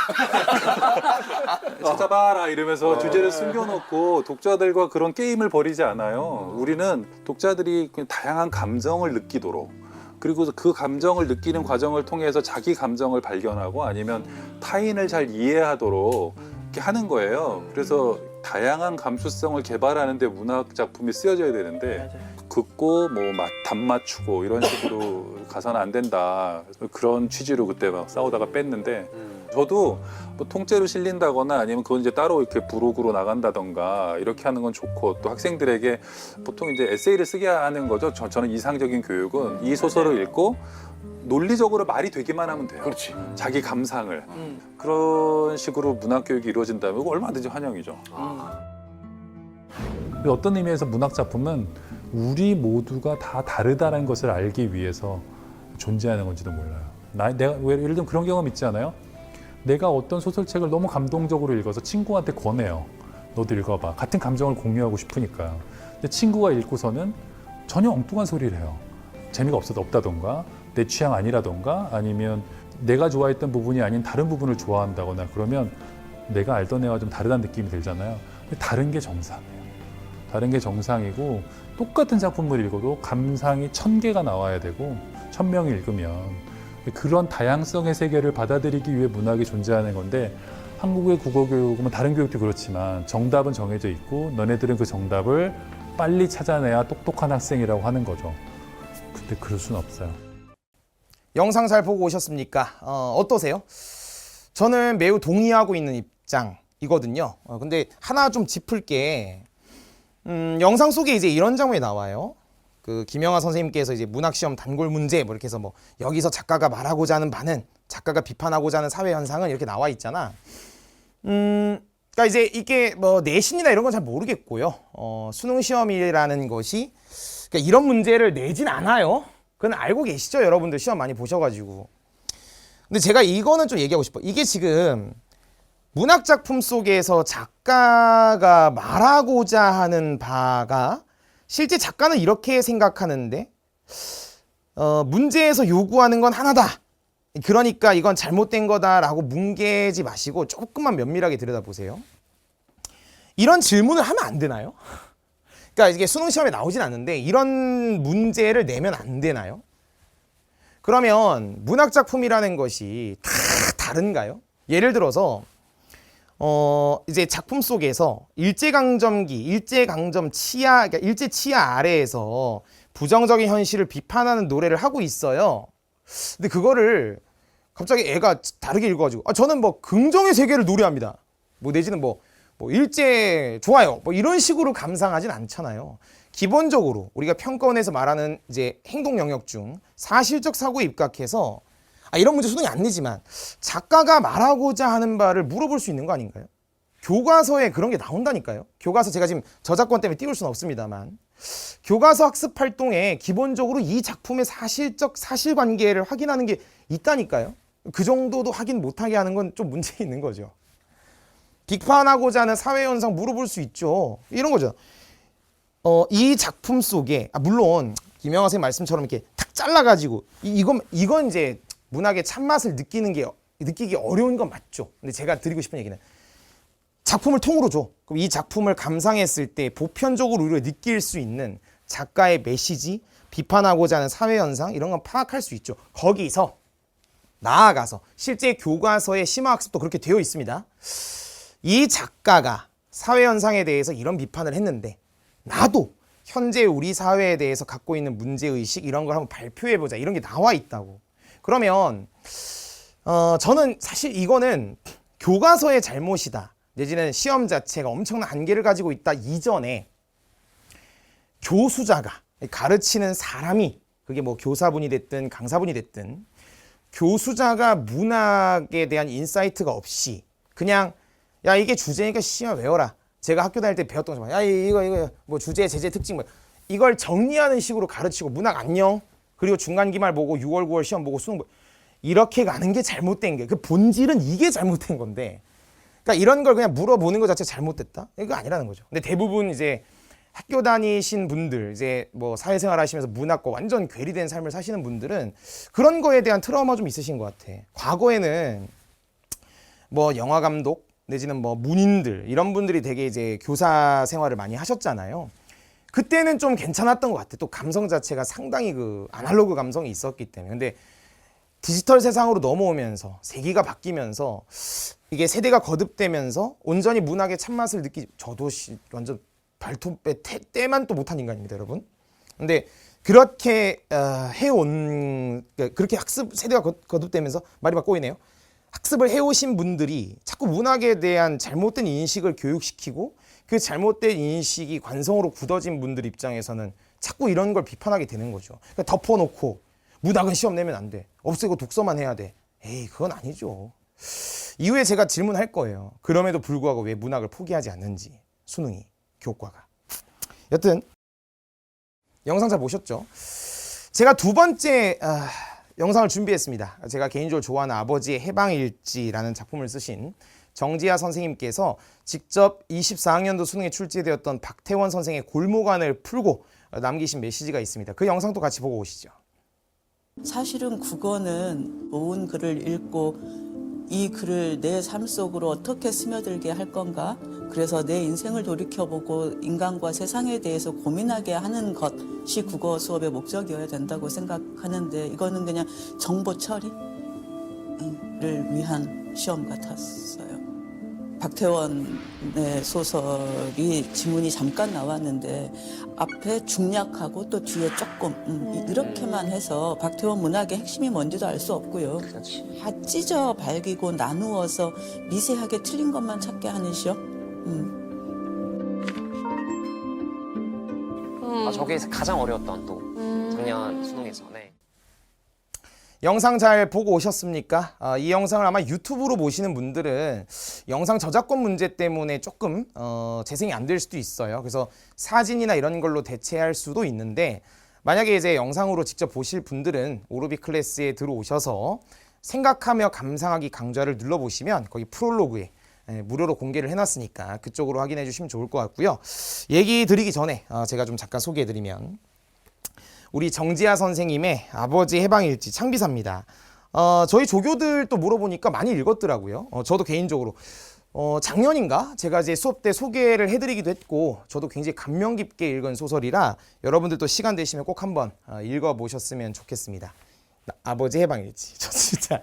찾아봐라 이러면서 주제를 숨겨놓고 독자들과 그런 게임을 벌이지 않아요. 우리는 독자들이 그냥 다양한 감정을 느끼도록 그리고 그 감정을 느끼는 과정을 통해서 자기 감정을 발견하고 아니면 타인을 잘 이해하도록 이렇게 하는 거예요. 그래서 다양한 감수성을 개발하는 데 문학 작품이 쓰여져야 되는데 긋고 뭐 답 맞추고 이런 식으로 가서는 안 된다. 그런 취지로 그때 막 싸우다가 뺐는데 저도 뭐 통째로 실린다거나 아니면 그건 이제 따로 이렇게 부록으로 나간다던가 이렇게 하는 건 좋고 또 학생들에게 보통 이제 에세이를 쓰게 하는 거죠. 저는 이상적인 교육은 이 소설을 읽고 논리적으로 말이 되기만 하면 돼요. 그렇지. 자기 감상을. 그런 식으로 문학 교육이 이루어진다면 이거 얼마든지 환영이죠. 어떤 의미에서 문학 작품은 우리 모두가 다 다르다는 것을 알기 위해서 존재하는 건지도 몰라요. 내가 예를 들면 그런 경험 있지 않아요? 내가 어떤 소설책을 너무 감동적으로 읽어서 친구한테 권해요. 너도 읽어봐. 같은 감정을 공유하고 싶으니까. 근데 친구가 읽고서는 전혀 엉뚱한 소리를 해요. 재미가 없다던가 내 취향 아니라던가 아니면 내가 좋아했던 부분이 아닌 다른 부분을 좋아한다거나 그러면 내가 알던 애와 좀 다르다는 느낌이 들잖아요. 근데 다른 게 정상이에요. 다른 게 정상이고 똑같은 작품을 읽어도 감상이 1000개가 나와야 되고 1000명이 읽으면 그런 다양성의 세계를 받아들이기 위해 문학이 존재하는 건데 한국의 국어교육은 다른 교육도 그렇지만 정답은 정해져 있고 너네들은 그 정답을 빨리 찾아내야 똑똑한 학생이라고 하는 거죠. 근데 그럴 수는 없어요. 영상 잘 보고 오셨습니까? 어떠세요? 저는 매우 동의하고 있는 입장이거든요. 근데 하나 좀 짚을 게 영상 속에 이제 이런 장면이 나와요. 그 김영하 선생님께서 이제 문학시험 단골 문제 뭐 이렇게 해서 뭐 여기서 작가가 말하고자 하는 바는 작가가 비판하고자 하는 사회 현상은 이렇게 나와 있잖아. 그러니까 이제 이게 뭐 내신이나 이런 건 잘 모르겠고요. 수능 시험이라는 것이 그러니까 이런 문제를 내진 않아요. 그건 알고 계시죠, 여러분들 시험 많이 보셔가지고. 근데 제가 이거는 좀 얘기하고 싶어. 이게 지금 문학 작품 속에서 작가가 말하고자 하는 바가 실제 작가는 이렇게 생각하는데 문제에서 요구하는 건 하나다. 그러니까 이건 잘못된 거다라고 뭉개지 마시고 조금만 면밀하게 들여다보세요. 이런 질문을 하면 안 되나요? 그러니까 이게 수능 시험에 나오진 않는데 이런 문제를 내면 안 되나요? 그러면 문학 작품이라는 것이 다 다른가요? 예를 들어서 이제 작품 속에서 일제강점 치하, 그러니까 일제 치하 아래에서 부정적인 현실을 비판하는 노래를 하고 있어요. 근데 그거를 갑자기 애가 다르게 읽어가지고 저는 뭐 긍정의 세계를 노래합니다. 뭐 내지는 뭐 일제 좋아요. 뭐 이런 식으로 감상하진 않잖아요. 기본적으로 우리가 평가원에서 말하는 이제 행동 영역 중 사실적 사고에 입각해서 이런 문제 수능이 안 내지만 작가가 말하고자 하는 바를 물어볼 수 있는 거 아닌가요? 교과서에 그런 게 나온다니까요. 교과서 제가 지금 저작권 때문에 띄울 수는 없습니다만 교과서 학습 활동에 기본적으로 이 작품의 사실적 사실관계를 확인하는 게 있다니까요. 그 정도도 확인 못하게 하는 건 좀 문제 있는 거죠. 비판하고자 하는 사회현상 물어볼 수 있죠. 이런 거죠. 이 작품 속에 물론 김영하 선생님 말씀처럼 이렇게 탁 잘라가지고 이건 이제 문학의 참맛을 느끼기 어려운 건 맞죠. 근데 제가 드리고 싶은 얘기는 작품을 통으로 줘. 그럼 이 작품을 감상했을 때 보편적으로 우리가 느낄 수 있는 작가의 메시지, 비판하고자 하는 사회현상 이런 건 파악할 수 있죠. 거기서 나아가서 실제 교과서의 심화학습도 그렇게 되어 있습니다. 이 작가가 사회현상에 대해서 이런 비판을 했는데 나도 현재 우리 사회에 대해서 갖고 있는 문제의식 이런 걸 한번 발표해보자. 이런 게 나와 있다고. 그러면 저는 사실 이거는 교과서의 잘못이다. 내지는 시험 자체가 엄청난 한계를 가지고 있다 이전에 교수자가 가르치는 사람이 그게 뭐 교사분이 됐든 강사분이 됐든 교수자가 문학에 대한 인사이트가 없이 그냥 야 이게 주제니까 시험 외워라. 제가 학교 다닐 때 배웠던 거죠. 야 이거 뭐 주제 제재 특징 뭐 이걸 정리하는 식으로 가르치고 문학 안녕. 그리고 중간 기말 보고 6월 9월 시험 보고 수능 이렇게 가는 게 잘못된 게 그 본질은 이게 잘못된 건데. 그러니까 이런 걸 그냥 물어보는 것 자체가 잘못됐다? 이거 아니라는 거죠. 근데 대부분 이제 학교 다니신 분들, 이제 뭐 사회생활 하시면서 문학과 완전 괴리된 삶을 사시는 분들은 그런 거에 대한 트라우마 좀 있으신 것 같아. 과거에는 뭐 영화 감독 내지는 뭐 문인들 이런 분들이 되게 이제 교사 생활을 많이 하셨잖아요. 그때는 좀 괜찮았던 것 같아. 또 감성 자체가 상당히 그 아날로그 감성이 있었기 때문에. 근데 디지털 세상으로 넘어오면서 세기가 바뀌면서 이게 세대가 거듭되면서 온전히 문학의 참맛을 저도 완전 발톱에 때만 또 못한 인간입니다, 여러분. 근데 그렇게 해온 그렇게 학습 세대가 거듭되면서 말이 막 꼬이네요. 학습을 해오신 분들이 자꾸 문학에 대한 잘못된 인식을 교육시키고 그 잘못된 인식이 관성으로 굳어진 분들 입장에서는 자꾸 이런 걸 비판하게 되는 거죠. 그러니까 덮어놓고 문학은 시험 내면 안 돼. 없애고 독서만 해야 돼. 에이, 그건 아니죠. 이후에 제가 질문할 거예요. 그럼에도 불구하고 왜 문학을 포기하지 않는지. 수능이, 교과가. 여튼 영상 잘 보셨죠? 제가 두 번째 영상을 준비했습니다. 제가 개인적으로 좋아하는 아버지의 해방일지라는 작품을 쓰신 정지아 선생님께서 직접 24학년도 수능에 출제되었던 박태원 선생의 골모관을 풀고 남기신 메시지가 있습니다. 그 영상도 같이 보고 오시죠. 사실은 국어는 모은 글을 읽고 이 글을 내 삶 속으로 어떻게 스며들게 할 건가? 그래서 내 인생을 돌이켜보고 인간과 세상에 대해서 고민하게 하는 것이 국어 수업의 목적이어야 된다고 생각하는데 이거는 그냥 정보 처리를 위한 시험 같았어요. 박태원의 소설이 지문이 잠깐 나왔는데 앞에 중략하고 또 뒤에 조금 이렇게만 해서 박태원 문학의 핵심이 뭔지도 알 수 없고요. 다 찢어 발기고 나누어서 미세하게 틀린 것만 찾게 하는 시험. 저게 가장 어려웠던 또 작년 수능에서. 네. 영상 잘 보고 오셨습니까? 이 영상을 아마 유튜브로 보시는 분들은 영상 저작권 문제 때문에 조금 재생이 안 될 수도 있어요. 그래서 사진이나 이런 걸로 대체할 수도 있는데 만약에 이제 영상으로 직접 보실 분들은 오르비 클래스에 들어오셔서 생각하며 감상하기 강좌를 눌러보시면 거기 프롤로그에 무료로 공개를 해놨으니까 그쪽으로 확인해 주시면 좋을 것 같고요. 얘기 드리기 전에 제가 좀 잠깐 소개해드리면 우리 정지아 선생님의 아버지 해방일지 창비사입니다. 저희 조교들도 물어보니까 많이 읽었더라고요. 저도 개인적으로 작년인가 제가 이제 수업 때 소개를 해드리기도 했고 저도 굉장히 감명 깊게 읽은 소설이라 여러분들도 시간 되시면 꼭 한번 읽어보셨으면 좋겠습니다. 아버지 해방일지. 저 진짜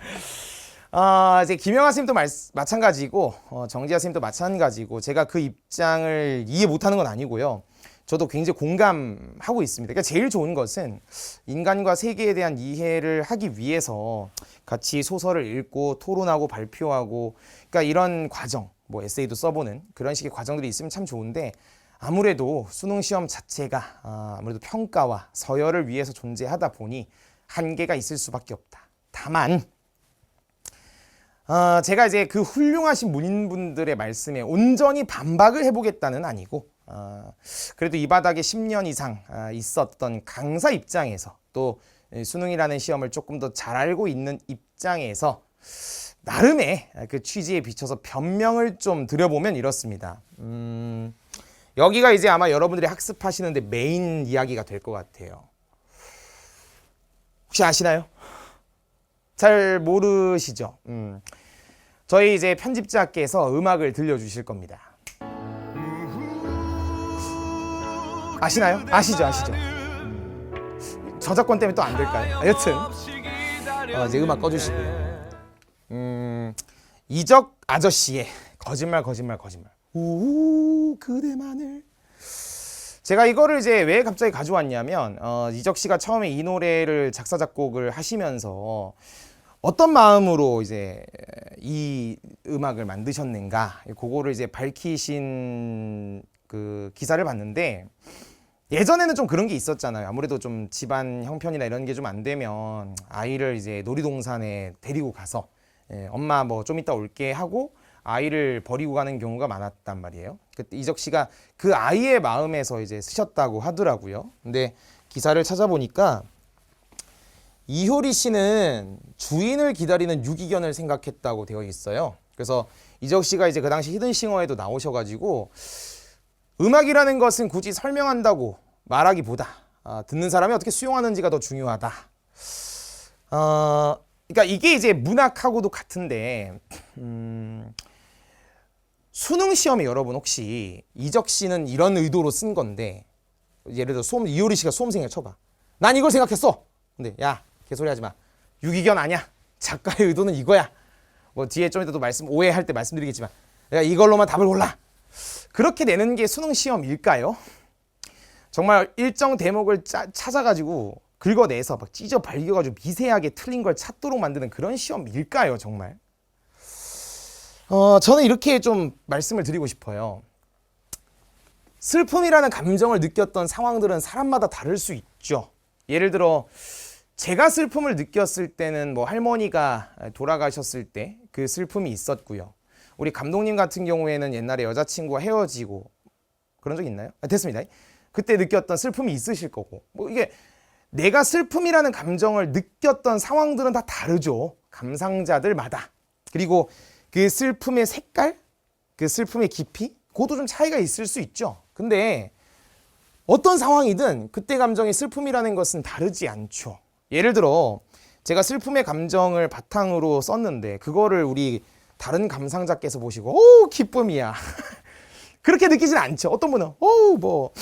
이제 김영하 선생님도 마찬가지고 정지아 선생님도 마찬가지고 제가 그 입장을 이해 못하는 건 아니고요. 저도 굉장히 공감하고 있습니다. 그러니까 제일 좋은 것은 인간과 세계에 대한 이해를 하기 위해서 같이 소설을 읽고 토론하고 발표하고 그러니까 이런 과정, 뭐 에세이도 써보는 그런 식의 과정들이 있으면 참 좋은데 아무래도 수능 시험 자체가 아무래도 평가와 서열을 위해서 존재하다 보니 한계가 있을 수밖에 없다. 다만 제가 이제 그 훌륭하신 문인분들의 말씀에 온전히 반박을 해보겠다는 아니고 그래도 이 바닥에 10년 이상 있었던 강사 입장에서 또 수능이라는 시험을 조금 더 잘 알고 있는 입장에서 나름의 그 취지에 비춰서 변명을 좀 드려보면 이렇습니다. 여기가 이제 아마 여러분들이 학습하시는데 메인 이야기가 될 것 같아요. 혹시 아시나요? 잘 모르시죠? 저희 이제 편집자께서 음악을 들려주실 겁니다. 아시나요? 아시죠? 저작권 때문에 또 안 될까요? 여튼 이제 음악 꺼주시고요. 이적 아저씨의 거짓말. 우 그대만을. 제가 이거를 이제 왜 갑자기 가져왔냐면 이적 씨가 처음에 이 노래를 작사 작곡을 하시면서 어떤 마음으로 이제 이 음악을 만드셨는가 그거를 이제 밝히신 그 기사를 봤는데 예전에는 좀 그런 게 있었잖아요. 아무래도 좀 집안 형편이나 이런 게 좀 안 되면 아이를 이제 놀이동산에 데리고 가서 엄마 뭐 좀 이따 올게 하고 아이를 버리고 가는 경우가 많았단 말이에요. 그때 이적 씨가 그 아이의 마음에서 이제 쓰셨다고 하더라고요. 근데 기사를 찾아보니까 이효리 씨는 주인을 기다리는 유기견을 생각했다고 되어 있어요. 그래서 이적 씨가 이제 그 당시 히든싱어에도 나오셔가지고 음악이라는 것은 굳이 설명한다고 말하기보다 듣는 사람이 어떻게 수용하는지가 더 중요하다. 그러니까 이게 이제 문학하고도 같은데 수능 시험에 여러분 혹시 이적 씨는 이런 의도로 쓴 건데 예를 들어 이효리 씨가 수험생이야 쳐봐. 난 이걸 생각했어. 근데 야 개소리 하지 마. 유기견 아니야. 작가의 의도는 이거야. 뭐 뒤에 좀 이따 또 오해할 때 말씀드리겠지만 내가 이걸로만 답을 골라. 그렇게 내는 게 수능 시험일까요? 정말 일정 대목을 찾아가지고 긁어내서 막 찢어 발겨가지고 미세하게 틀린 걸 찾도록 만드는 그런 시험일까요, 정말? 저는 이렇게 좀 말씀을 드리고 싶어요. 슬픔이라는 감정을 느꼈던 상황들은 사람마다 다를 수 있죠. 예를 들어 제가 슬픔을 느꼈을 때는 뭐 할머니가 돌아가셨을 때 그 슬픔이 있었고요. 우리 감독님 같은 경우에는 옛날에 여자친구와 헤어지고 그런 적 있나요? 됐습니다. 그때 느꼈던 슬픔이 있으실 거고 뭐 이게 내가 슬픔이라는 감정을 느꼈던 상황들은 다 다르죠. 감상자들마다. 그리고 그 슬픔의 색깔, 그 슬픔의 깊이, 그것도 좀 차이가 있을 수 있죠. 근데 어떤 상황이든 그때 감정의 슬픔이라는 것은 다르지 않죠. 예를 들어 제가 슬픔의 감정을 바탕으로 썼는데 그거를 우리 다른 감상자께서 보시고 오 기쁨이야 그렇게 느끼진 않죠. 어떤 분은 뭐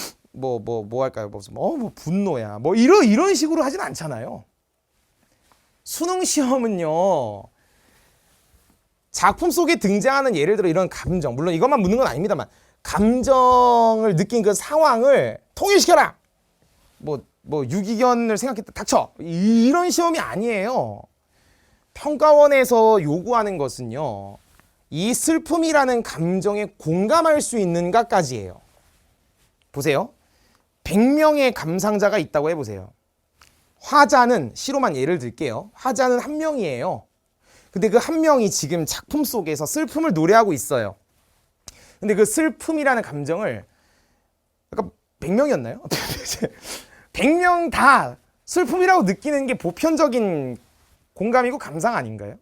할까요? 뭐 분노야 뭐 이런 식으로 하진 않잖아요. 수능 시험은요 작품 속에 등장하는 예를 들어 이런 감정, 물론 이것만 묻는 건 아닙니다만 감정을 느낀 그 상황을 통일시켜라. 뭐 유기견을 생각했다. 닥쳐. 이런 시험이 아니에요. 평가원에서 요구하는 것은요. 이 슬픔이라는 감정에 공감할 수 있는가까지예요. 보세요. 100명의 감상자가 있다고 해보세요. 화자는, 시로만 예를 들게요. 화자는 한 명이에요. 근데 그 한 명이 지금 작품 속에서 슬픔을 노래하고 있어요. 근데 그 슬픔이라는 감정을 아까 100명이었나요? 100명 다 슬픔이라고 느끼는 게 보편적인 공감이고 감상 아닌가요?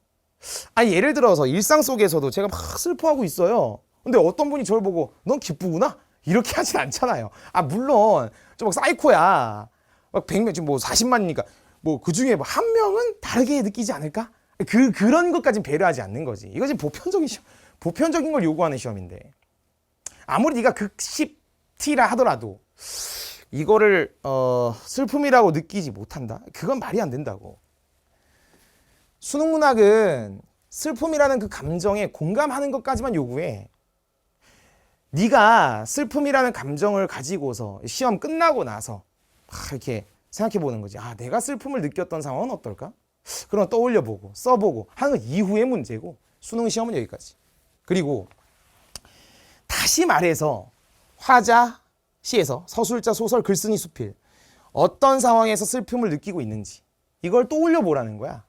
아니 예를 들어서 일상 속에서도 제가 막 슬퍼하고 있어요. 근데 어떤 분이 저를 보고 넌 기쁘구나? 이렇게 하진 않잖아요. 아 물론 좀 막 사이코야. 막 100명 지금 뭐 40만이니까 뭐 그중에 뭐 한 명은 다르게 느끼지 않을까? 그런 것까지는 배려하지 않는 거지. 이거 지금 보편적인 걸 요구하는 시험인데 아무리 네가 극10T라 하더라도 이거를 슬픔이라고 느끼지 못한다? 그건 말이 안 된다고. 수능 문학은 슬픔이라는 그 감정에 공감하는 것까지만 요구해. 네가 슬픔이라는 감정을 가지고서 시험 끝나고 나서 이렇게 생각해 보는 거지. 아, 내가 슬픔을 느꼈던 상황은 어떨까? 그럼 떠올려 보고 써보고 하는 이후의 문제고 수능 시험은 여기까지. 그리고 다시 말해서 화자, 시에서 서술자, 소설, 글쓴이, 수필 어떤 상황에서 슬픔을 느끼고 있는지 이걸 떠올려 보라는 거야.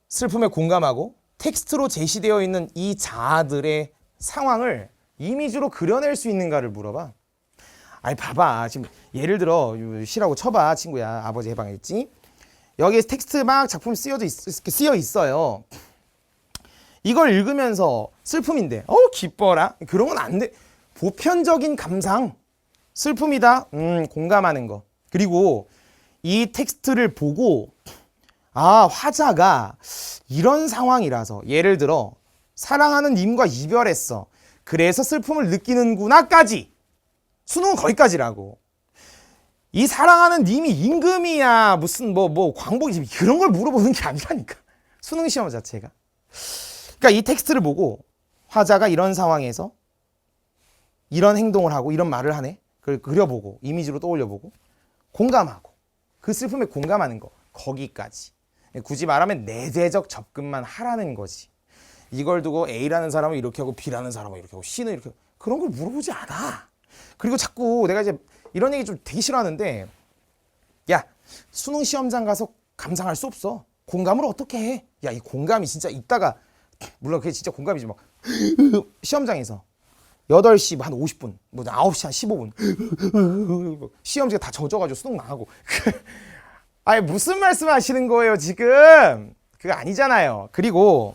슬픔에 공감하고 텍스트로 제시되어 있는 이 자아들의 상황을 이미지로 그려낼 수 있는가를 물어봐. 아니 봐봐. 지금 예를 들어 시라고 쳐봐. 친구야. 아버지 해방했지. 여기에 텍스트 막 작품 쓰여 있어요. 이걸 읽으면서 슬픔인데 기뻐라. 그런 건 안 돼. 보편적인 감상. 슬픔이다. 공감하는 거. 그리고 이 텍스트를 보고 아 화자가 이런 상황이라서 예를 들어 사랑하는 님과 이별했어. 그래서 슬픔을 느끼는구나까지. 수능은 거기까지라고. 이 사랑하는 님이 임금이야 무슨 뭐 광복이지 그런 걸 물어보는 게 아니라니까. 수능 시험 자체가. 그러니까 이 텍스트를 보고 화자가 이런 상황에서 이런 행동을 하고 이런 말을 하네. 그걸 그려보고 이미지로 떠올려보고 공감하고 그 슬픔에 공감하는 거 거기까지. 굳이 말하면 내재적 접근만 하라는 거지. 이걸 두고 A라는 사람은 이렇게 하고 B라는 사람은 이렇게 하고 C는 이렇게 하고 그런 걸 물어보지 않아. 그리고 자꾸 내가 이제 이런 얘기 좀 되게 싫어하는데 야 수능 시험장 가서 감상할 수 없어. 공감을 어떻게 해? 야 이 공감이 진짜 있다가 물론 그게 진짜 공감이지 막 시험장에서 8시 한 50분 뭐 9시 한 15분 시험지가 다 젖어가지고 수능 망하고 아니 무슨 말씀 하시는 거예요 지금. 그거 아니잖아요. 그리고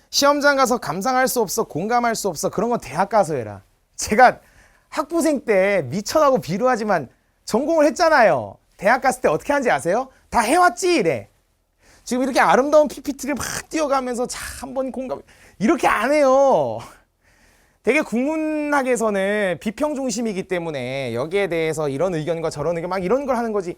시험장 가서 감상할 수 없어 공감할 수 없어 그런 건 대학 가서 해라. 제가 학부생 때 미천하고 비루하지만 전공을 했잖아요. 대학 갔을 때 어떻게 하는지 아세요? 다 해왔지 이래. 지금 이렇게 아름다운 PPT를 막 띄워가면서 자 한번 공감 이렇게 안 해요. 되게 국문학에서는 비평 중심이기 때문에 여기에 대해서 이런 의견과 저런 의견 막 이런 걸 하는 거지.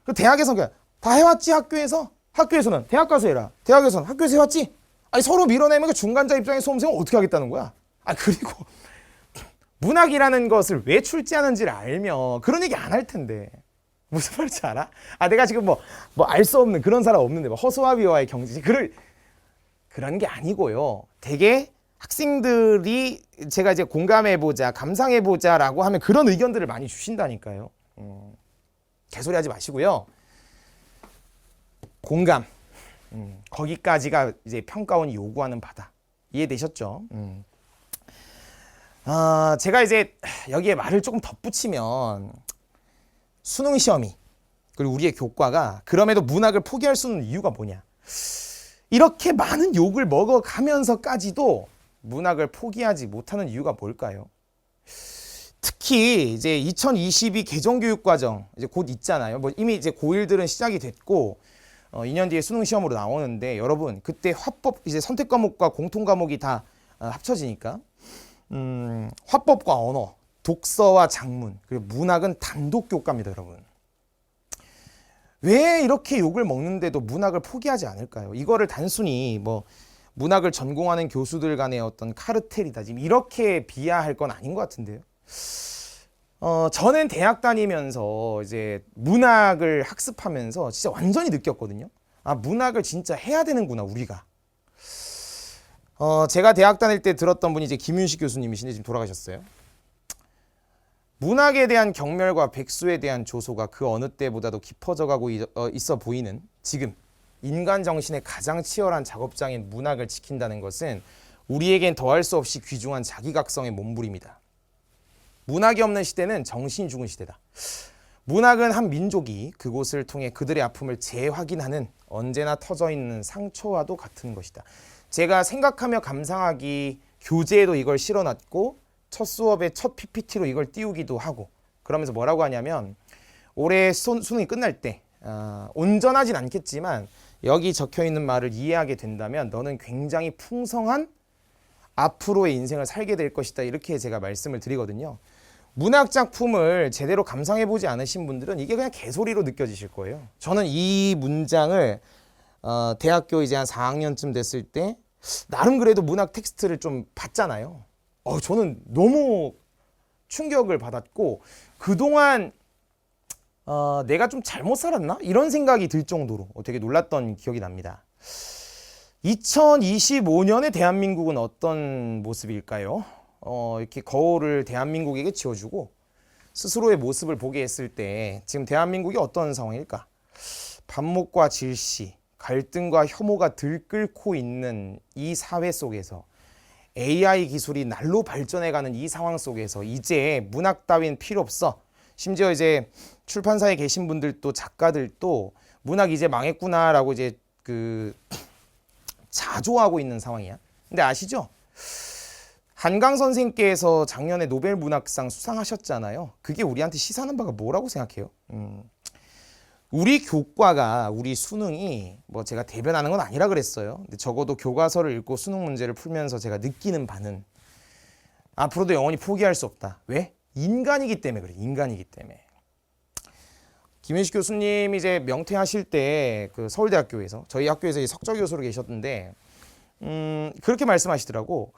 그 대학에서는 그냥 다 해왔지 학교에서는 대학 가서 해라. 대학에서는 학교에서 해왔지. 아니 서로 밀어내면 그 중간자 입장에 수험생은 어떻게 하겠다는 거야. 아 그리고 문학이라는 것을 왜 출제하는지를 알면 그런 얘기 안 할 텐데. 무슨 말인지 알아? 아 내가 지금 뭐 알 수 없는 그런 사람 없는데 뭐 허수아비와의 경지 그런 게 아니고요. 되게 학생들이 제가 이제 공감해보자 감상해보자라고 하면 그런 의견들을 많이 주신다니까요. 개소리하지 마시고요. 공감 거기까지가 이제 평가원이 요구하는 바다. 이해되셨죠? 제가 이제 여기에 말을 조금 덧붙이면 수능 시험이 그리고 우리의 교과가 그럼에도 문학을 포기할 수 있는 이유가 뭐냐? 이렇게 많은 욕을 먹어가면서까지도 문학을 포기하지 못하는 이유가 뭘까요? 특히 이제 2022 개정교육과정 이제 곧 있잖아요. 뭐 이미 이제 고1들은 시작이 됐고 2년 뒤에 수능 시험으로 나오는데 여러분 그때 화법 이제 선택 과목과 공통 과목이 다 합쳐지니까 화법과 언어, 독서와 작문 그리고 문학은 단독 교과입니다, 여러분. 왜 이렇게 욕을 먹는데도 문학을 포기하지 않을까요? 이거를 단순히 뭐 문학을 전공하는 교수들 간의 어떤 카르텔이다 지금 이렇게 비하할 건 아닌 것 같은데요. 저는 대학 다니면서 이제 문학을 학습하면서 진짜 완전히 느꼈거든요. 아, 문학을 진짜 해야 되는구나, 우리가. 제가 대학 다닐 때 들었던 분이 이제 김윤식 교수님이신데 지금 돌아가셨어요. 문학에 대한 경멸과 백수에 대한 조소가 그 어느 때보다도 깊어져 가고 있어 보이는 지금 인간 정신의 가장 치열한 작업장인 문학을 지킨다는 것은 우리에겐 더할 수 없이 귀중한 자기각성의 몸부림이다. 문학이 없는 시대는 정신이 죽은 시대다. 문학은 한 민족이 그곳을 통해 그들의 아픔을 재확인하는 언제나 터져 있는 상처와도 같은 것이다. 제가 생각하며 감상하기 교재에도 이걸 실어놨고 첫 수업에 첫 PPT로 이걸 띄우기도 하고 그러면서 뭐라고 하냐면 올해 수능이 끝날 때 온전하진 않겠지만 여기 적혀있는 말을 이해하게 된다면 너는 굉장히 풍성한 앞으로의 인생을 살게 될 것이다. 이렇게 제가 말씀을 드리거든요. 문학 작품을 제대로 감상해보지 않으신 분들은 이게 그냥 개소리로 느껴지실 거예요. 저는 이 문장을 대학교 이제 한 4학년쯤 됐을 때 나름 그래도 문학 텍스트를 좀 봤잖아요. 저는 너무 충격을 받았고 그동안 내가 좀 잘못 살았나? 이런 생각이 들 정도로 되게 놀랐던 기억이 납니다. 2025년의 대한민국은 어떤 모습일까요? 이렇게 거울을 대한민국에게 지어주고 스스로의 모습을 보게 했을 때 지금 대한민국이 어떤 상황일까? 반목과 질시, 갈등과 혐오가 들끓고 있는 이 사회 속에서 AI 기술이 날로 발전해가는 이 상황 속에서 이제 문학 따윈 필요 없어. 심지어 이제 출판사에 계신 분들도 작가들도 문학 이제 망했구나라고 이제 자조하고 있는 상황이야. 근데 아시죠? 한강 선생께서 작년에 노벨 문학상 수상하셨잖아요. 그게 우리한테 시사하는 바가 뭐라고 생각해요? 우리 교과가 우리 수능이 뭐 제가 대변하는 건 아니라 그랬어요. 근데 적어도 교과서를 읽고 수능 문제를 풀면서 제가 느끼는 바는 앞으로도 영원히 포기할 수 없다. 왜? 인간이기 때문에 그래. 인간이기 때문에. 김윤식 교수님이 이제 명퇴하실 때 그 서울대학교에서 저희 학교에서 석좌 교수로 계셨는데 그렇게 말씀하시더라고.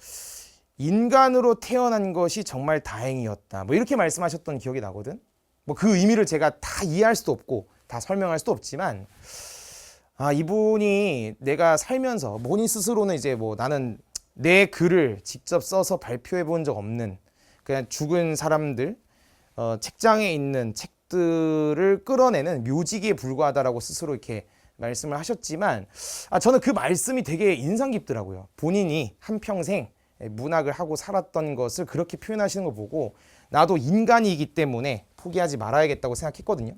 인간으로 태어난 것이 정말 다행이었다. 뭐 이렇게 말씀하셨던 기억이 나거든. 뭐 그 의미를 제가 다 이해할 수도 없고 다 설명할 수도 없지만 이분이 내가 살면서 본인 스스로는 이제 뭐 나는 내 글을 직접 써서 발표해 본 적 없는 그냥 죽은 사람들 책장에 있는 책들을 끌어내는 묘지기에 불과하다라고 스스로 이렇게 말씀을 하셨지만 저는 그 말씀이 되게 인상 깊더라고요. 본인이 한평생 문학을 하고 살았던 것을 그렇게 표현하시는 거 보고 나도 인간이기 때문에 포기하지 말아야겠다고 생각했거든요.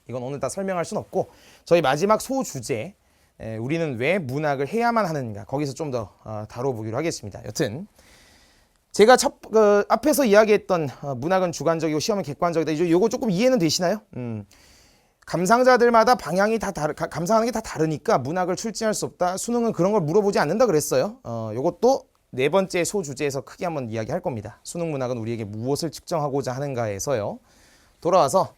이건 오늘 다 설명할 수는 없고 저희 마지막 소주제 우리는 왜 문학을 해야만 하는가 거기서 좀 더 다뤄보기로 하겠습니다. 여튼 제가 앞에서 이야기했던 문학은 주관적이고 시험은 객관적이다. 이거 조금 이해는 되시나요? 감상자들마다 방향이 다 감상하는 게 다 다르니까 문학을 출제할 수 없다. 수능은 그런 걸 물어보지 않는다 그랬어요. 이것도 네 번째 소주제에서 크게 한번 이야기할 겁니다. 수능 문학은 우리에게 무엇을 측정하고자 하는가에서요. 돌아와서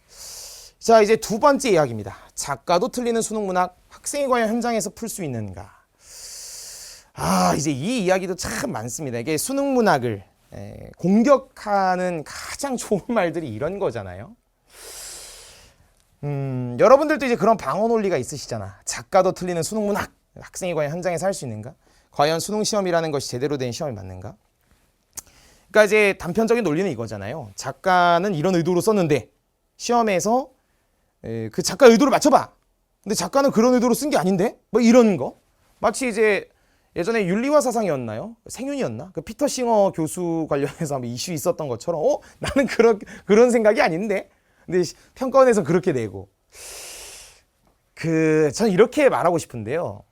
자 이제 두 번째 이야기입니다. 작가도 틀리는 수능 문학 학생이 과연 현장에서 풀 수 있는가? 이제 이 이야기도 참 많습니다. 이게 수능 문학을 공격하는 가장 좋은 말들이 이런 거잖아요. 여러분들도 이제 그런 방어 논리가 있으시잖아. 작가도 틀리는 수능 문학 학생이 과연 현장에서 할 수 있는가? 과연 수능 시험이라는 것이 제대로 된 시험이 맞는가? 그러니까 이제 단편적인 논리는 이거잖아요. 작가는 이런 의도로 썼는데 시험에서 그 작가 의도를 맞춰봐. 근데 작가는 그런 의도로 쓴 게 아닌데? 뭐 이런 거. 마치 이제 예전에 윤리와 사상이었나요? 생윤이었나? 그 피터 싱어 교수 관련해서 한번 이슈 있었던 것처럼 나는 그런 생각이 아닌데? 근데 평가원에서 그렇게 내고 저는 이렇게 말하고 싶은데요.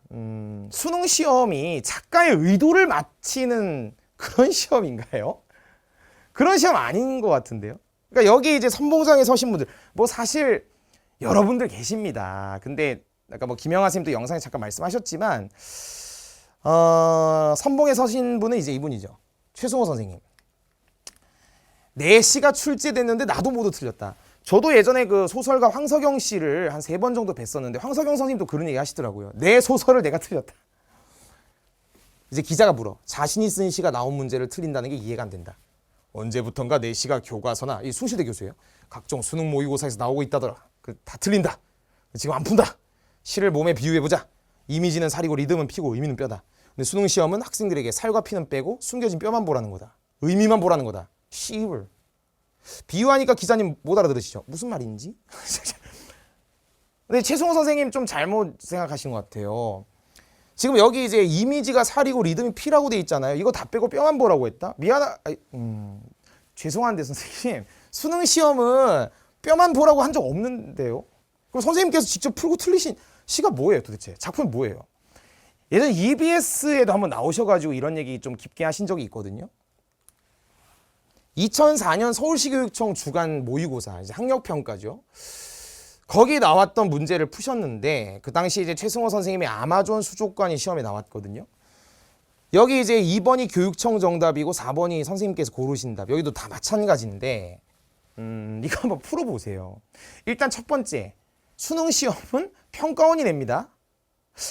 수능 시험이 작가의 의도를 맞히는 그런 시험인가요? 그런 시험 아닌 것 같은데요. 그러니까 여기 이제 선봉장에 서신 분들, 뭐 사실 여러분들 계십니다. 근데 아까 뭐 김영하 선생님도 영상에 잠깐 말씀하셨지만, 선봉에 서신 분은 이제 이분이죠. 최승호 선생님. 내 시가 출제됐는데 나도 모두 틀렸다. 저도 예전에 그 소설가 황석영 씨를 한 3번 정도 뵀었는데 황석영 선생님도 그런 얘기 하시더라고요. 내 소설을 내가 틀렸다. 이제 기자가 물어. 자신이 쓴 시가 나온 문제를 틀린다는 게 이해가 안 된다. 언제부턴가 내 시가 교과서나 이 숭실대 교수예요. 각종 수능 모의고사에서 나오고 있다더라. 다 틀린다. 지금 안 푼다. 시를 몸에 비유해보자. 이미지는 살이고 리듬은 피고 의미는 뼈다. 근데 수능 시험은 학생들에게 살과 피는 빼고 숨겨진 뼈만 보라는 거다. 의미만 보라는 거다. 씨발. 비유하니까 기자님 못 알아들으시죠? 무슨 말인지? 근데 최승호 선생님 좀 잘못 생각하신 것 같아요. 지금 여기 이제 이미지가 살이고 리듬이 피라고 돼 있잖아요. 이거 다 빼고 뼈만 보라고 했다? 죄송한데 선생님. 수능 시험은 뼈만 보라고 한 적 없는데요. 그럼 선생님께서 직접 풀고 틀리신 시가 뭐예요 도대체? 작품이 뭐예요? 예전에 EBS에도 한번 나오셔가지고 이런 얘기 좀 깊게 하신 적이 있거든요. 2004년 서울시교육청 주간 모의고사, 이제 학력평가죠. 거기 나왔던 문제를 푸셨는데, 그 당시 이제 최승호 선생님의 아마존 수족관이 시험에 나왔거든요. 여기 이제 2번이 교육청 정답이고 4번이 선생님께서 고르신 답. 여기도 다 마찬가지인데, 이거 한번 풀어보세요. 일단 첫 번째, 수능 시험은 평가원이 냅니다.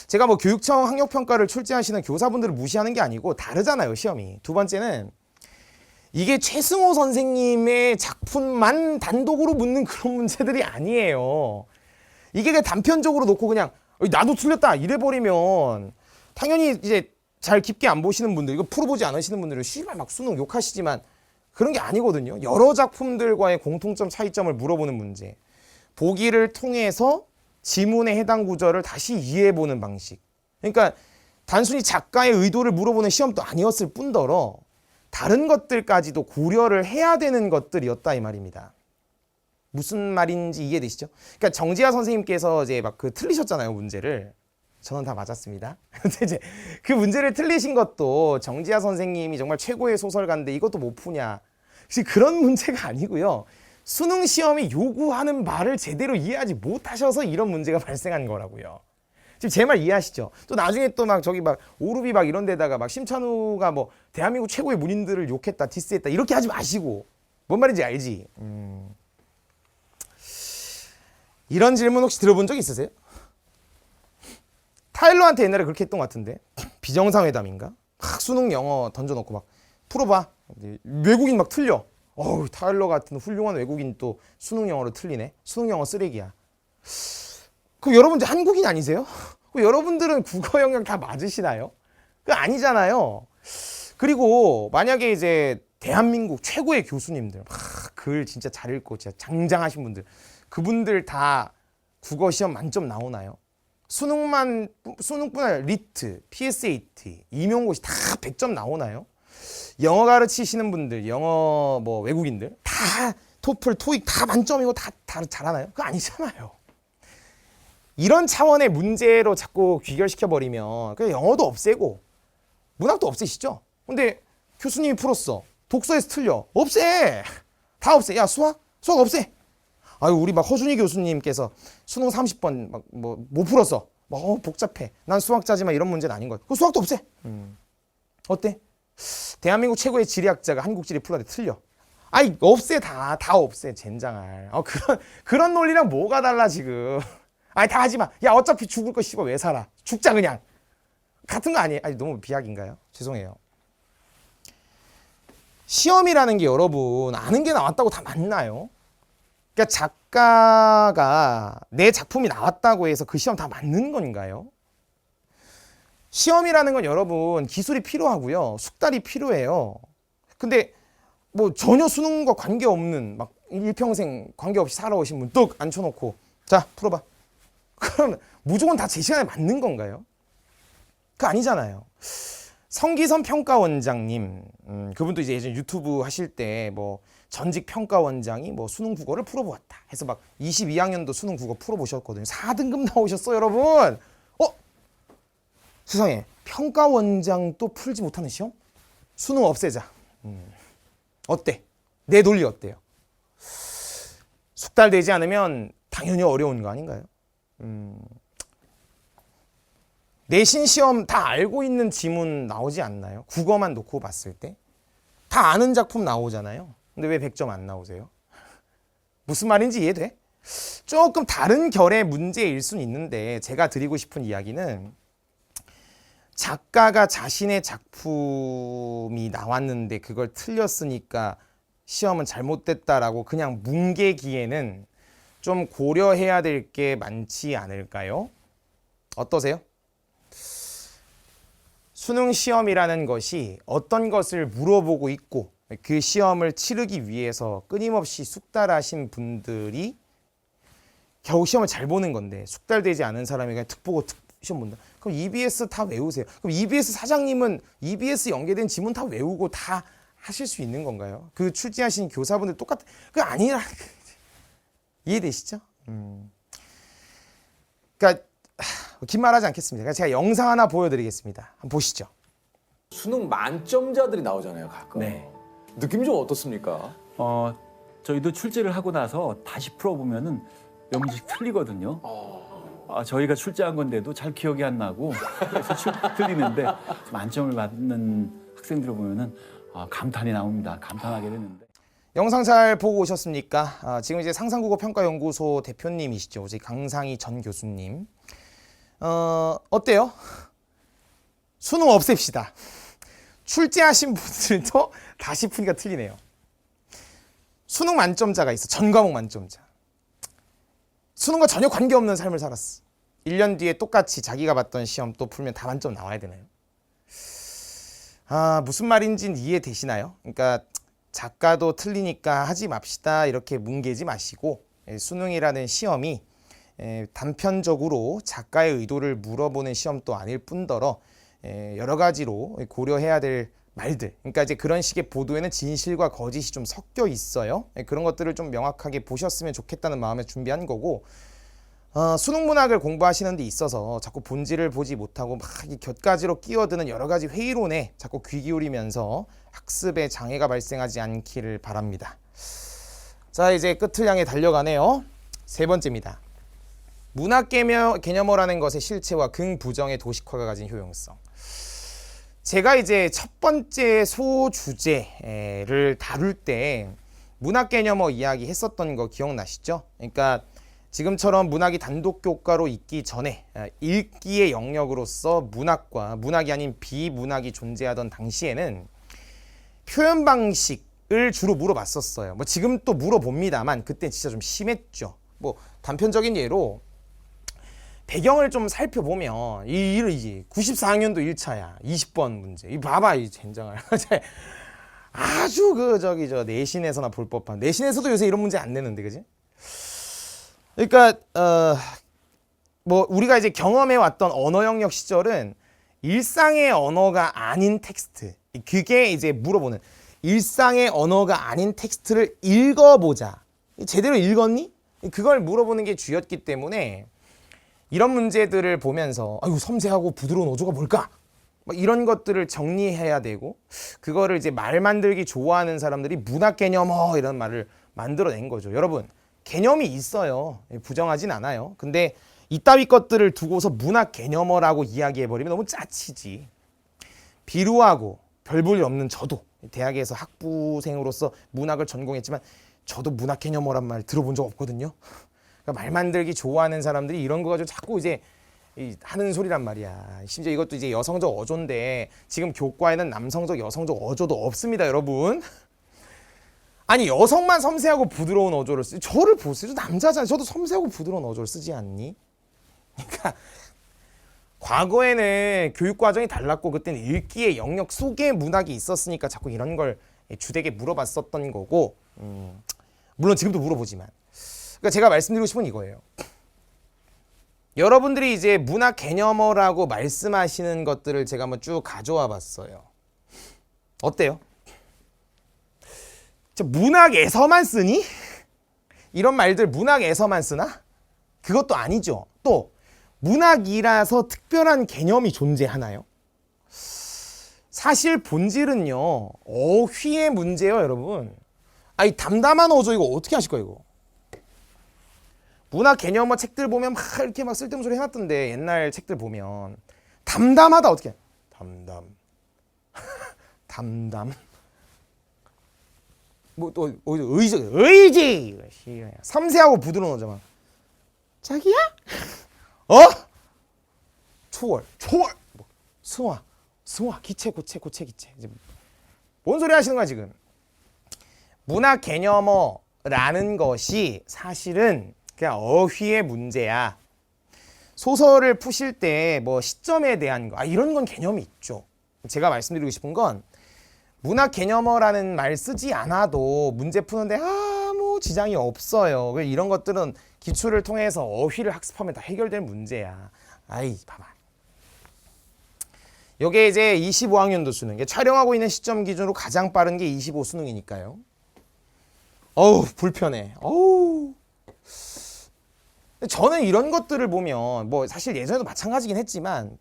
제가 뭐 교육청 학력평가를 출제하시는 교사분들을 무시하는 게 아니고 다르잖아요, 시험이. 두 번째는 이게 최승호 선생님의 작품만 단독으로 묻는 그런 문제들이 아니에요. 이게 그냥 단편적으로 놓고 그냥 나도 틀렸다 이래버리면 당연히 이제 잘 깊게 안 보시는 분들, 이거 풀어보지 않으시는 분들은 씨발 막 수능 욕하시지만 그런 게 아니거든요. 여러 작품들과의 공통점 차이점을 물어보는 문제. 보기를 통해서 지문에 해당 구절을 다시 이해해보는 방식. 그러니까 단순히 작가의 의도를 물어보는 시험도 아니었을 뿐더러 다른 것들까지도 고려를 해야 되는 것들이었다 이 말입니다. 무슨 말인지 이해되시죠? 그러니까 정지하 선생님께서 이제 막 틀리셨잖아요, 문제를. 저는 다 맞았습니다. 근데 이제 그 문제를 틀리신 것도 정지하 선생님이 정말 최고의 소설가인데 이것도 못 푸냐. 그런 문제가 아니고요. 수능 시험이 요구하는 바를 제대로 이해하지 못하셔서 이런 문제가 발생한 거라고요. 지금 제 말 이해하시죠? 또 나중에 또 막 저기 막 오르비 막 이런 데다가 막 심찬우가 뭐 대한민국 최고의 문인들을 욕했다, 디스했다 이렇게 하지 마시고. 뭔 말인지 알지? 이런 질문 혹시 들어본 적 있으세요? 타일러한테 옛날에 그렇게 했던 것 같은데. 비정상회담인가? 막 수능 영어 던져놓고 막 풀어봐. 외국인 막 틀려. 어우, 타일러 같은 훌륭한 외국인 또 수능 영어로 틀리네. 수능 영어 쓰레기야. 그럼 여러분 한국인 아니세요? 그럼 여러분들은 국어 영역 다 맞으시나요? 그거 아니잖아요. 그리고 만약에 이제 대한민국 최고의 교수님들, 글 진짜 잘 읽고 진짜 장장하신 분들, 그분들 다 국어 시험 만점 나오나요? 수능뿐 아니라 리트, PSAT, 임용고시 다 100점 나오나요? 영어 가르치시는 분들, 영어 뭐 외국인들 다 토플, 토익 다 만점이고 다 잘하나요? 그거 아니잖아요. 이런 차원의 문제로 자꾸 귀결시켜버리면 그냥 영어도 없애고 문학도 없애시죠? 근데 교수님이 풀었어. 독서에서 틀려. 없애! 다 없애. 야, 수학 없애! 아유, 우리 막 허준희 교수님께서 수능 30번 막 못 풀었어. 막 복잡해. 난 수학자지만 이런 문제는 아닌 것 같아. 그 수학도 없애! 어때? 대한민국 최고의 지리학자가 한국지리 풀었는데 틀려. 아이, 없애, 다 없애, 젠장할. 그런 논리랑 뭐가 달라, 지금. 아니, 다 하지 마. 야, 어차피 죽을 거 씨발 왜 살아? 죽자, 그냥. 같은 거 아니에요? 아니, 너무 비약인가요? 죄송해요. 시험이라는 게 여러분, 아는 게 나왔다고 다 맞나요? 그러니까 작가가 내 작품이 나왔다고 해서 그 시험 다 맞는 건가요? 시험이라는 건 여러분, 기술이 필요하고요. 숙달이 필요해요. 근데 뭐 전혀 수능과 관계없는 막 일평생 관계없이 살아오신 분 뚝 앉혀놓고 자, 풀어봐. 그러면 무조건 다 제 시간에 맞는 건가요? 그거 아니잖아요. 성기선 평가원장님, 그분도 이제 예전 유튜브 하실 때 뭐 전직 평가원장이 뭐 수능 국어를 풀어보았다 해서 막 22학년도 수능 국어 풀어보셨거든요. 4등급 나오셨어, 여러분. 세상에, 평가원장 또 풀지 못하는 시험? 수능 없애자. 어때? 내 논리 어때요? 숙달되지 않으면 당연히 어려운 거 아닌가요? 내신 시험 다 알고 있는 지문 나오지 않나요? 국어만 놓고 봤을 때 다 아는 작품 나오잖아요. 근데 왜 100점 안 나오세요? 무슨 말인지 이해돼? 조금 다른 결의 문제일 수는 있는데 제가 드리고 싶은 이야기는 작가가 자신의 작품이 나왔는데 그걸 틀렸으니까 시험은 잘못됐다라고 그냥 뭉개기에는 좀 고려해야 될 게 많지 않을까요? 어떠세요? 수능 시험이라는 것이 어떤 것을 물어보고 있고 그 시험을 치르기 위해서 끊임없이 숙달하신 분들이 겨우 시험을 잘 보는 건데 숙달되지 않은 사람이 그냥 툭 보고 툭 시험 본다. 그럼 EBS 다 외우세요. 그럼 EBS 사장님은 EBS 연계된 지문 다 외우고 다 하실 수 있는 건가요? 그 출제하신 교사분들 똑같, 그거 아니라 이해되시죠? 그러니까 긴 말하지 않겠습니다. 제가 영상 하나 보여드리겠습니다. 한번 보시죠. 수능 만점자들이 나오잖아요, 가끔. 네. 느낌이 좀 어떻습니까? 저희도 출제를 하고 나서 다시 풀어보면은 몇 문제씩 틀리거든요. 저희가 출제한 건데도 잘 기억이 안 나고 그래서 틀리는데 만점을 받는 학생들을 보면은 감탄이 나옵니다. 감탄하게 되는데. 영상 잘 보고 오셨습니까? 지금 이제 상상국어평가연구소 대표님이시죠. 이제 강상희 전 교수님. 어때요? 수능 없앱시다. 출제하신 분들도 다시 푸니까 틀리네요. 수능 만점자가 있어. 전 과목 만점자. 수능과 전혀 관계없는 삶을 살았어. 1년 뒤에 똑같이 자기가 봤던 시험 또 풀면 다 만점 나와야 되나요? 무슨 말인지는 이해되시나요? 그러니까 작가도 틀리니까 하지 맙시다 이렇게 뭉개지 마시고 수능이라는 시험이 단편적으로 작가의 의도를 물어보는 시험도 아닐 뿐더러 여러 가지로 고려해야 될 말들, 그러니까 이제 그런 식의 보도에는 진실과 거짓이 좀 섞여 있어요. 그런 것들을 좀 명확하게 보셨으면 좋겠다는 마음에 준비한 거고, 수능 문학을 공부하시는 데 있어서 자꾸 본질을 보지 못하고 막 곁가지로 끼어드는 여러 가지 회의론에 자꾸 귀 기울이면서 학습에 장애가 발생하지 않기를 바랍니다. 자, 이제 끝을 향해 달려가네요. 세 번째입니다. 문학 개념어라는 것의 실체와 긍부정의 도식화가 가진 효용성. 제가 이제 첫 번째 소주제를 다룰 때 문학 개념어 이야기 했었던 거 기억나시죠? 그러니까 지금처럼 문학이 단독 교과로 있기 전에 읽기의 영역으로서 문학과 문학이 아닌 비문학이 존재하던 당시에는 표현 방식을 주로 물어봤었어요. 뭐 지금 또 물어봅니다만 그때 진짜 좀 심했죠. 뭐 단편적인 예로 배경을 좀 살펴보면 이제 94학년도 1차야. 20번 문제. 이 봐봐 이 젠장을. 아주 저 내신에서나 볼 법한. 내신에서도 요새 이런 문제 안 내는데 그지? 그러니까 뭐 우리가 이제 경험해 왔던 언어 영역 시절은 일상의 언어가 아닌 텍스트. 그게 이제 물어보는 일상의 언어가 아닌 텍스트를 읽어보자. 제대로 읽었니? 그걸 물어보는 게 주였기 때문에 이런 문제들을 보면서 아유 섬세하고 부드러운 어조가 뭘까? 막 이런 것들을 정리해야 되고 그거를 이제 말 만들기 좋아하는 사람들이 문학 개념어 이런 말을 만들어낸 거죠. 여러분 개념이 있어요. 부정하진 않아요. 근데 이따위 것들을 두고서 문학 개념어라고 이야기해버리면 너무 짜치지. 비루하고 별 볼 일 없는 저도 대학에서 학부생으로서 문학을 전공했지만 저도 문학 개념어란 말 들어본 적 없거든요. 그러니까 말 만들기 좋아하는 사람들이 이런 거 가지고 자꾸 이제 하는 소리란 말이야. 심지어 이것도 이제 여성적 어조인데 지금 교과에는 남성적 여성적 어조도 없습니다, 여러분. 아니 여성만 섬세하고 부드러운 어조를 쓰지 저를 보세요. 남자잖아요. 저도 섬세하고 부드러운 어조를 쓰지 않니? 그러니까 과거에는 교육 과정이 달랐고 그때는 읽기의 영역 속에 문학이 있었으니까 자꾸 이런 걸 주되게 물어봤었던 거고 물론 지금도 물어보지만 그러니까 제가 말씀드리고 싶은 이거예요. 여러분들이 이제 문학 개념어라고 말씀하시는 것들을 제가 한번 쭉 가져와 봤어요. 어때요? 문학에서만 쓰니? 이런 말들 문학에서만 쓰나? 그것도 아니죠. 또 문학이라서 특별한 개념이 존재하나요? 사실 본질은요, 어휘의 문제예요, 여러분. 아이 담담한 어조 이거 어떻게 하실 거예요, 이거? 문학 개념어 책들 보면 막 이렇게 막 쓸데없는 소리 해놨던데, 옛날 책들 보면 담담하다 어떻게 해? 담담 담담 뭐 또 의지 섬세하고 부드러운 어조만 자기야? 초월 뭐, 승화 기체 고체 이제 뭔 소리 하시는 거야 지금? 문학 개념어라는 것이 사실은 그냥 어휘의 문제야. 소설을 푸실 때 뭐 시점에 대한 거, 이런 건 개념이 있죠. 제가 말씀드리고 싶은 건 문학 개념어라는 말 쓰지 않아도 문제 푸는데 아무 지장이 없어요. 이런 것들은 기출을 통해서 어휘를 학습하면 다 해결될 문제야. 아이 봐봐. 이게 이제 25학년도 수능. 촬영하고 있는 시점 기준으로 가장 빠른 게 25 수능이니까요. 어우 불편해. 어우. 저는 이런 것들을 보면 뭐 사실 예전에도 마찬가지긴 했지만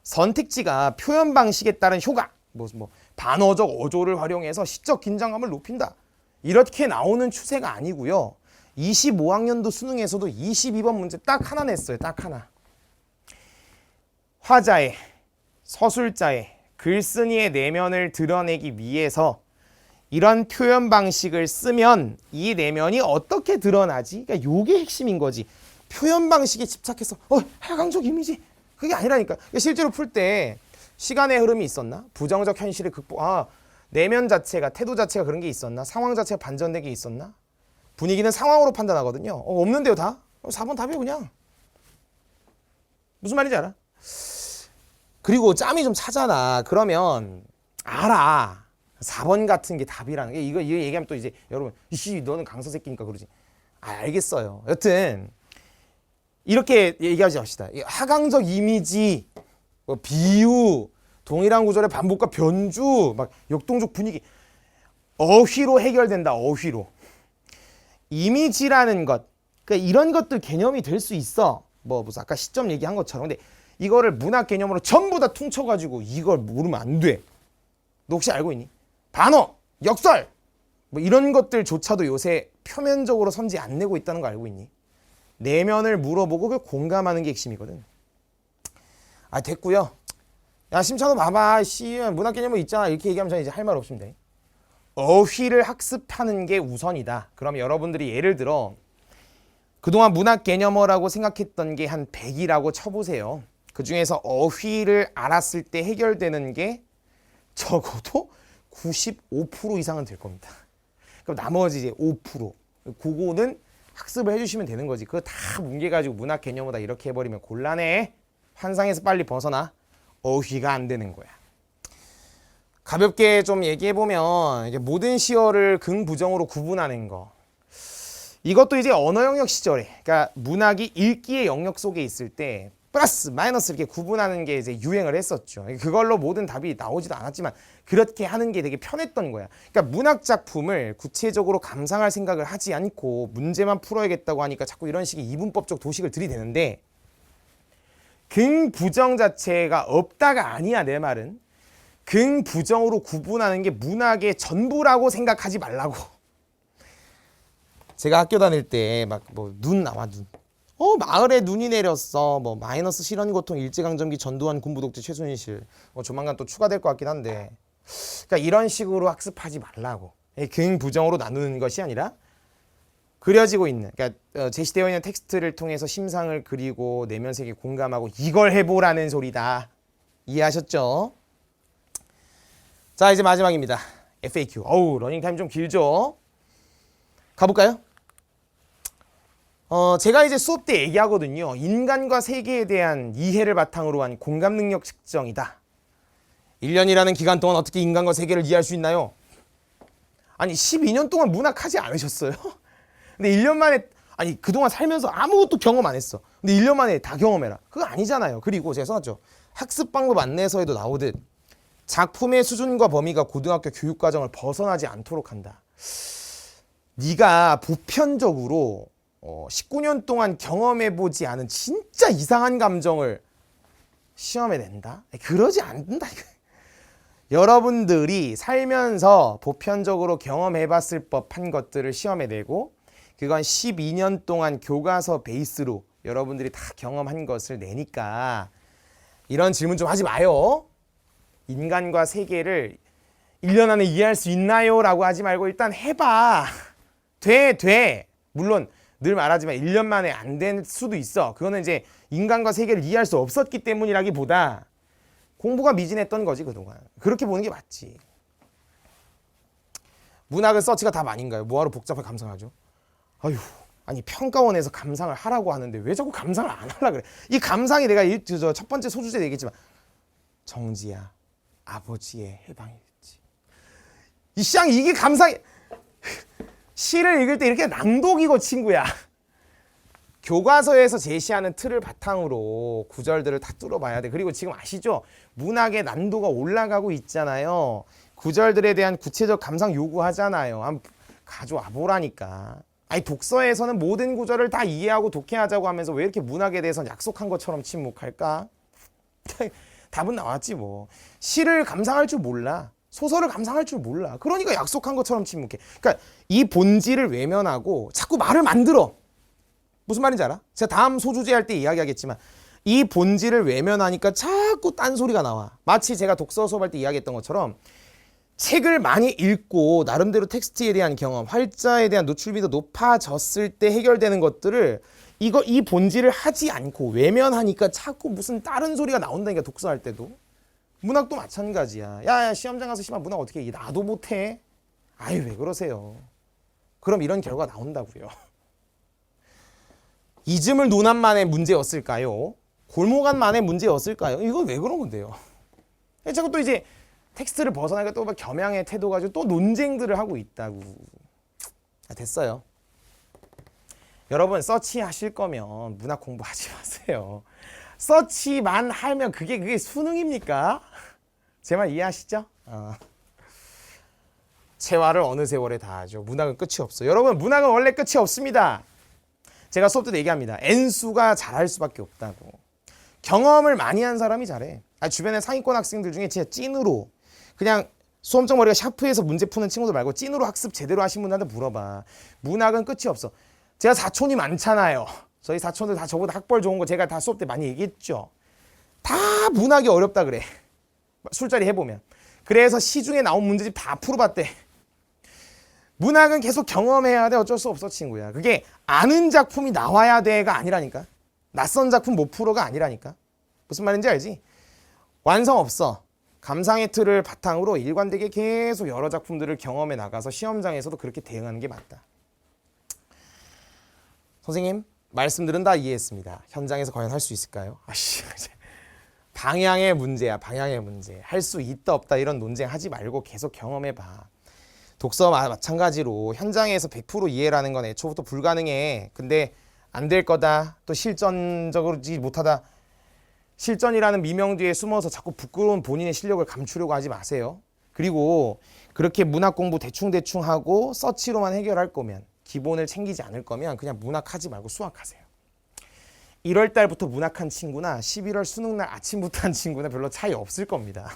선택지가 표현 방식에 따른 효과, 뭐 반어적 어조를 활용해서 시적 긴장감을 높인다. 이렇게 나오는 추세가 아니고요. 25학년도 수능에서도 22번 문제 딱 하나 냈어요. 딱 하나. 화자의, 서술자의, 글쓴이의 내면을 드러내기 위해서 이런 표현 방식을 쓰면 이 내면이 어떻게 드러나지? 그러니까 요게 핵심인 거지. 표현 방식에 집착해서 하강적 이미지. 그게 아니라니까. 그러니까 실제로 풀 때 시간의 흐름이 있었나? 부정적 현실의 극복. 내면 자체가, 태도 자체가 그런 게 있었나? 상황 자체가 반전되게 있었나? 분위기는 상황으로 판단하거든요. 없는데요, 다? 4번 답이에요, 그냥. 무슨 말인지 알아? 그리고 짬이 좀 차잖아. 그러면 알아. 4번 같은 게 답이라는 게 이거 얘기하면 또 이제 여러분 이씨 너는 강서 새끼니까 그러지. 알겠어요. 여튼 이렇게 얘기하지 맙시다. 하강적 이미지, 뭐 비유, 동일한 구절의 반복과 변주, 막 역동적 분위기, 어휘로 해결된다. 어휘로. 이미지라는 것, 그러니까 이런 것들 개념이 될 수 있어. 뭐 무슨 아까 시점 얘기한 것처럼. 근데 이거를 문학 개념으로 전부 다 퉁쳐가지고 이걸 모르면 안 돼. 너 혹시 알고 있니? 단어, 역설, 뭐 이런 것들조차도 요새 표면적으로 선지 안 내고 있다는 거 알고 있니? 내면을 물어보고 그 공감하는 게 핵심이거든. 됐고요. 야 심찬호 봐봐, 문학 개념은 있잖아. 이렇게 얘기하면 저는 이제 할 말 없습니다. 어휘를 학습하는 게 우선이다. 그럼 여러분들이 예를 들어 그동안 문학 개념어라고 생각했던 게 한 100이라고 쳐보세요. 그 중에서 어휘를 알았을 때 해결되는 게 적어도 95% 이상은 될 겁니다. 그럼 나머지 이제 5%. 그거는 학습을 해주시면 되는 거지. 그거 다 뭉개가지고 문학 개념어다 이렇게 해버리면 곤란해. 환상에서 빨리 벗어나. 어휘가 안 되는 거야. 가볍게 좀 얘기해보면 이게 모든 시어를 긍부정으로 구분하는 거. 이것도 이제 언어 영역 시절에, 그러니까 문학이 읽기의 영역 속에 있을 때 플러스, 마이너스 이렇게 구분하는 게 이제 유행을 했었죠. 그걸로 모든 답이 나오지도 않았지만 그렇게 하는 게 되게 편했던 거야. 그러니까 문학 작품을 구체적으로 감상할 생각을 하지 않고 문제만 풀어야겠다고 하니까 자꾸 이런 식의 이분법적 도식을 들이대는데 긍부정 자체가 없다가 아니야. 내 말은 긍부정으로 구분하는 게 문학의 전부라고 생각하지 말라고. 제가 학교 다닐 때 막 뭐 눈 나와 눈. 마을에 눈이 내렸어. 뭐 마이너스 실현 고통 일제강점기 전두환 군부 독재 최순실. 조만간 또 추가될 것 같긴 한데. 그러니까 이런 식으로 학습하지 말라고. 긍부정으로 나누는 것이 아니라 그려지고 있는, 그러니까 제시되어 있는 텍스트를 통해서 심상을 그리고 내면 세계에 공감하고 이걸 해보라는 소리다. 이해하셨죠? 자, 이제 마지막입니다. FAQ. 러닝타임 좀 길죠? 가볼까요? 제가 이제 수업 때 얘기하거든요. 인간과 세계에 대한 이해를 바탕으로 한 공감 능력 측정이다. 1년이라는 기간 동안 어떻게 인간과 세계를 이해할 수 있나요? 아니 12년 동안 문학하지 않으셨어요? 근데 1년 만에 아니 그동안 살면서 아무것도 경험 안 했어. 근데 1년 만에 다 경험해라. 그거 아니잖아요. 그리고 제가 써놨죠. 학습 방법 안내서에도 나오듯 작품의 수준과 범위가 고등학교 교육과정을 벗어나지 않도록 한다. 네가 보편적으로 19년 동안 경험해보지 않은 진짜 이상한 감정을 시험에 낸다? 그러지 않는다. 여러분들이 살면서 보편적으로 경험해봤을 법한 것들을 시험에 내고 그건 12년 동안 교과서 베이스로 여러분들이 다 경험한 것을 내니까 이런 질문 좀 하지 마요. 인간과 세계를 1년 안에 이해할 수 있나요? 라고 하지 말고 일단 해봐. 돼. 물론 늘 말하지만 1년 만에 안 될 수도 있어. 그거는 이제 인간과 세계를 이해할 수 없었기 때문이라기보다 공부가 미진했던 거지 그동안. 그렇게 보는 게 맞지. 문학은 서치가 답 아닌가요? 뭐하러 복잡하게 감상하죠? 아휴, 아니 평가원에서 감상을 하라고 하는데 왜 자꾸 감상을 안 하려고 그래? 이 감상이 내가 첫 번째 소주제 얘기했지만 정지야, 아버지의 해방일지. 이 쌍 이게 감상이 시를 읽을 때 이렇게 낭독이고 친구야. 교과서에서 제시하는 틀을 바탕으로 구절들을 다 뚫어봐야 돼. 그리고 지금 아시죠? 문학의 난도가 올라가고 있잖아요. 구절들에 대한 구체적 감상 요구하잖아요. 한번 가져와 보라니까. 아니 독서에서는 모든 구절을 다 이해하고 독해하자고 하면서 왜 이렇게 문학에 대해서는 약속한 것처럼 침묵할까? 답은 나왔지 뭐. 시를 감상할 줄 몰라. 소설을 감상할 줄 몰라. 그러니까 약속한 것처럼 침묵해. 그러니까 이 본질을 외면하고 자꾸 말을 만들어. 무슨 말인지 알아? 제가 다음 소주제 할 때 이야기하겠지만 이 본질을 외면하니까 자꾸 딴소리가 나와. 마치 제가 독서 수업할 때 이야기했던 것처럼 책을 많이 읽고 나름대로 텍스트에 대한 경험, 활자에 대한 노출비도 높아졌을 때 해결되는 것들을 이 본질을 하지 않고 외면하니까 자꾸 무슨 다른 소리가 나온다니까. 독서할 때도. 문학도 마찬가지야. 야 시험장 가서 시험 문학 어떻게 해? 나도 못해. 아유 왜 그러세요. 그럼 이런 결과가 나온다고요. 이즘을 논한만의 문제였을까요? 골목안만의 문제였을까요? 이건 왜 그런 건데요? 자꾸 또 이제 텍스트를 벗어나니까 또 막 겸양의 태도 가지고 또 논쟁들을 하고 있다고. 됐어요. 여러분 서치 하실 거면 문학 공부하지 마세요. 서치만 하면 그게 수능입니까? 제 말 이해하시죠? 재활을 어느 세월에 다 하죠. 문학은 끝이 없어. 여러분 문학은 원래 끝이 없습니다. 제가 수업 때 얘기합니다. N수가 잘할 수밖에 없다고. 경험을 많이 한 사람이 잘해. 주변에 상위권 학생들 중에 진짜 찐으로 그냥 수험적 머리가 샤프해서 문제 푸는 친구들 말고 찐으로 학습 제대로 하신 분한테 물어봐. 문학은 끝이 없어. 제가 사촌이 많잖아요. 저희 사촌들 다 저보다 학벌 좋은 거 제가 다 수업 때 많이 얘기했죠. 다 문학이 어렵다 그래. 술자리 해보면. 그래서 시중에 나온 문제집 다 풀어봤대. 문학은 계속 경험해야 돼. 어쩔 수 없어 친구야. 그게 아는 작품이 나와야 돼가 아니라니까. 낯선 작품 못 풀어가 아니라니까. 무슨 말인지 알지? 완성 없어. 감상의 틀을 바탕으로 일관되게 계속 여러 작품들을 경험해 나가서 시험장에서도 그렇게 대응하는 게 맞다. 선생님 말씀들은 다 이해했습니다. 현장에서 과연 할 수 있을까요? 방향의 문제야. 방향의 문제. 할 수 있다 없다 이런 논쟁하지 말고 계속 경험해봐. 독서 마찬가지로 현장에서 100% 이해라는 건 애초부터 불가능해. 근데 안 될 거다. 또 실전적으로지 못하다. 실전이라는 미명 뒤에 숨어서 자꾸 부끄러운 본인의 실력을 감추려고 하지 마세요. 그리고 그렇게 문학 공부 대충대충 하고 서치로만 해결할 거면, 기본을 챙기지 않을 거면 그냥 문학하지 말고 수학하세요. 1월 달부터 문학한 친구나 11월 수능날 아침부터 한 친구나 별로 차이 없을 겁니다.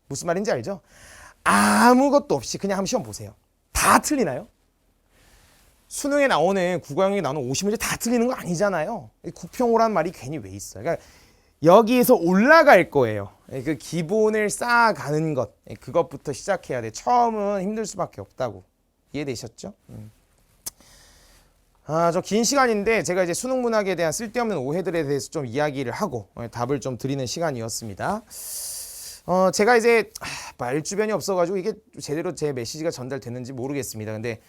무슨 말인지 알죠? 아무것도 없이 그냥 한번 시험 보세요. 다 틀리나요? 수능에 나오는 국어 영역에 나오는 50문제 다 틀리는 거 아니잖아요. 국평호란 말이 괜히 왜 있어요? 그러니까 여기에서 올라갈 거예요. 그 기본을 쌓아가는 것, 그것부터 시작해야 돼. 처음은 힘들 수밖에 없다고. 이해되셨죠? 저 긴 시간인데 제가 이제 수능 문학에 대한 쓸데없는 오해들에 대해서 좀 이야기를 하고 답을 좀 드리는 시간이었습니다. 제가 이제 말 주변이 없어가지고 이게 제대로 제 메시지가 전달됐는지 모르겠습니다. 근데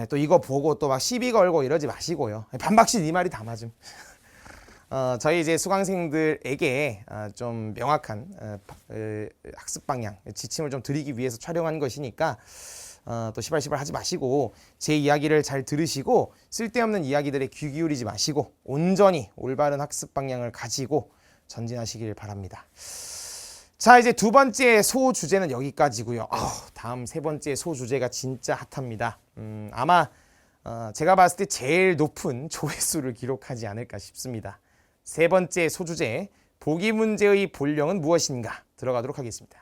또 이거 보고 또 막 시비 걸고 이러지 마시고요. 반박시 네 말이 다 맞음. 저희 이제 수강생들에게 좀 명확한 학습 방향, 지침을 좀 드리기 위해서 촬영한 것이니까 또 시발시발 하지 마시고 제 이야기를 잘 들으시고 쓸데없는 이야기들에 귀 기울이지 마시고 온전히 올바른 학습 방향을 가지고 전진하시길 바랍니다. 자, 이제 두 번째 소 주제는 여기까지고요. 다음 세 번째 소 주제가 진짜 핫합니다. 아마 제가 봤을 때 제일 높은 조회수를 기록하지 않을까 싶습니다. 세 번째 소 주제, 보기 문제의 본령은 무엇인가 들어가도록 하겠습니다.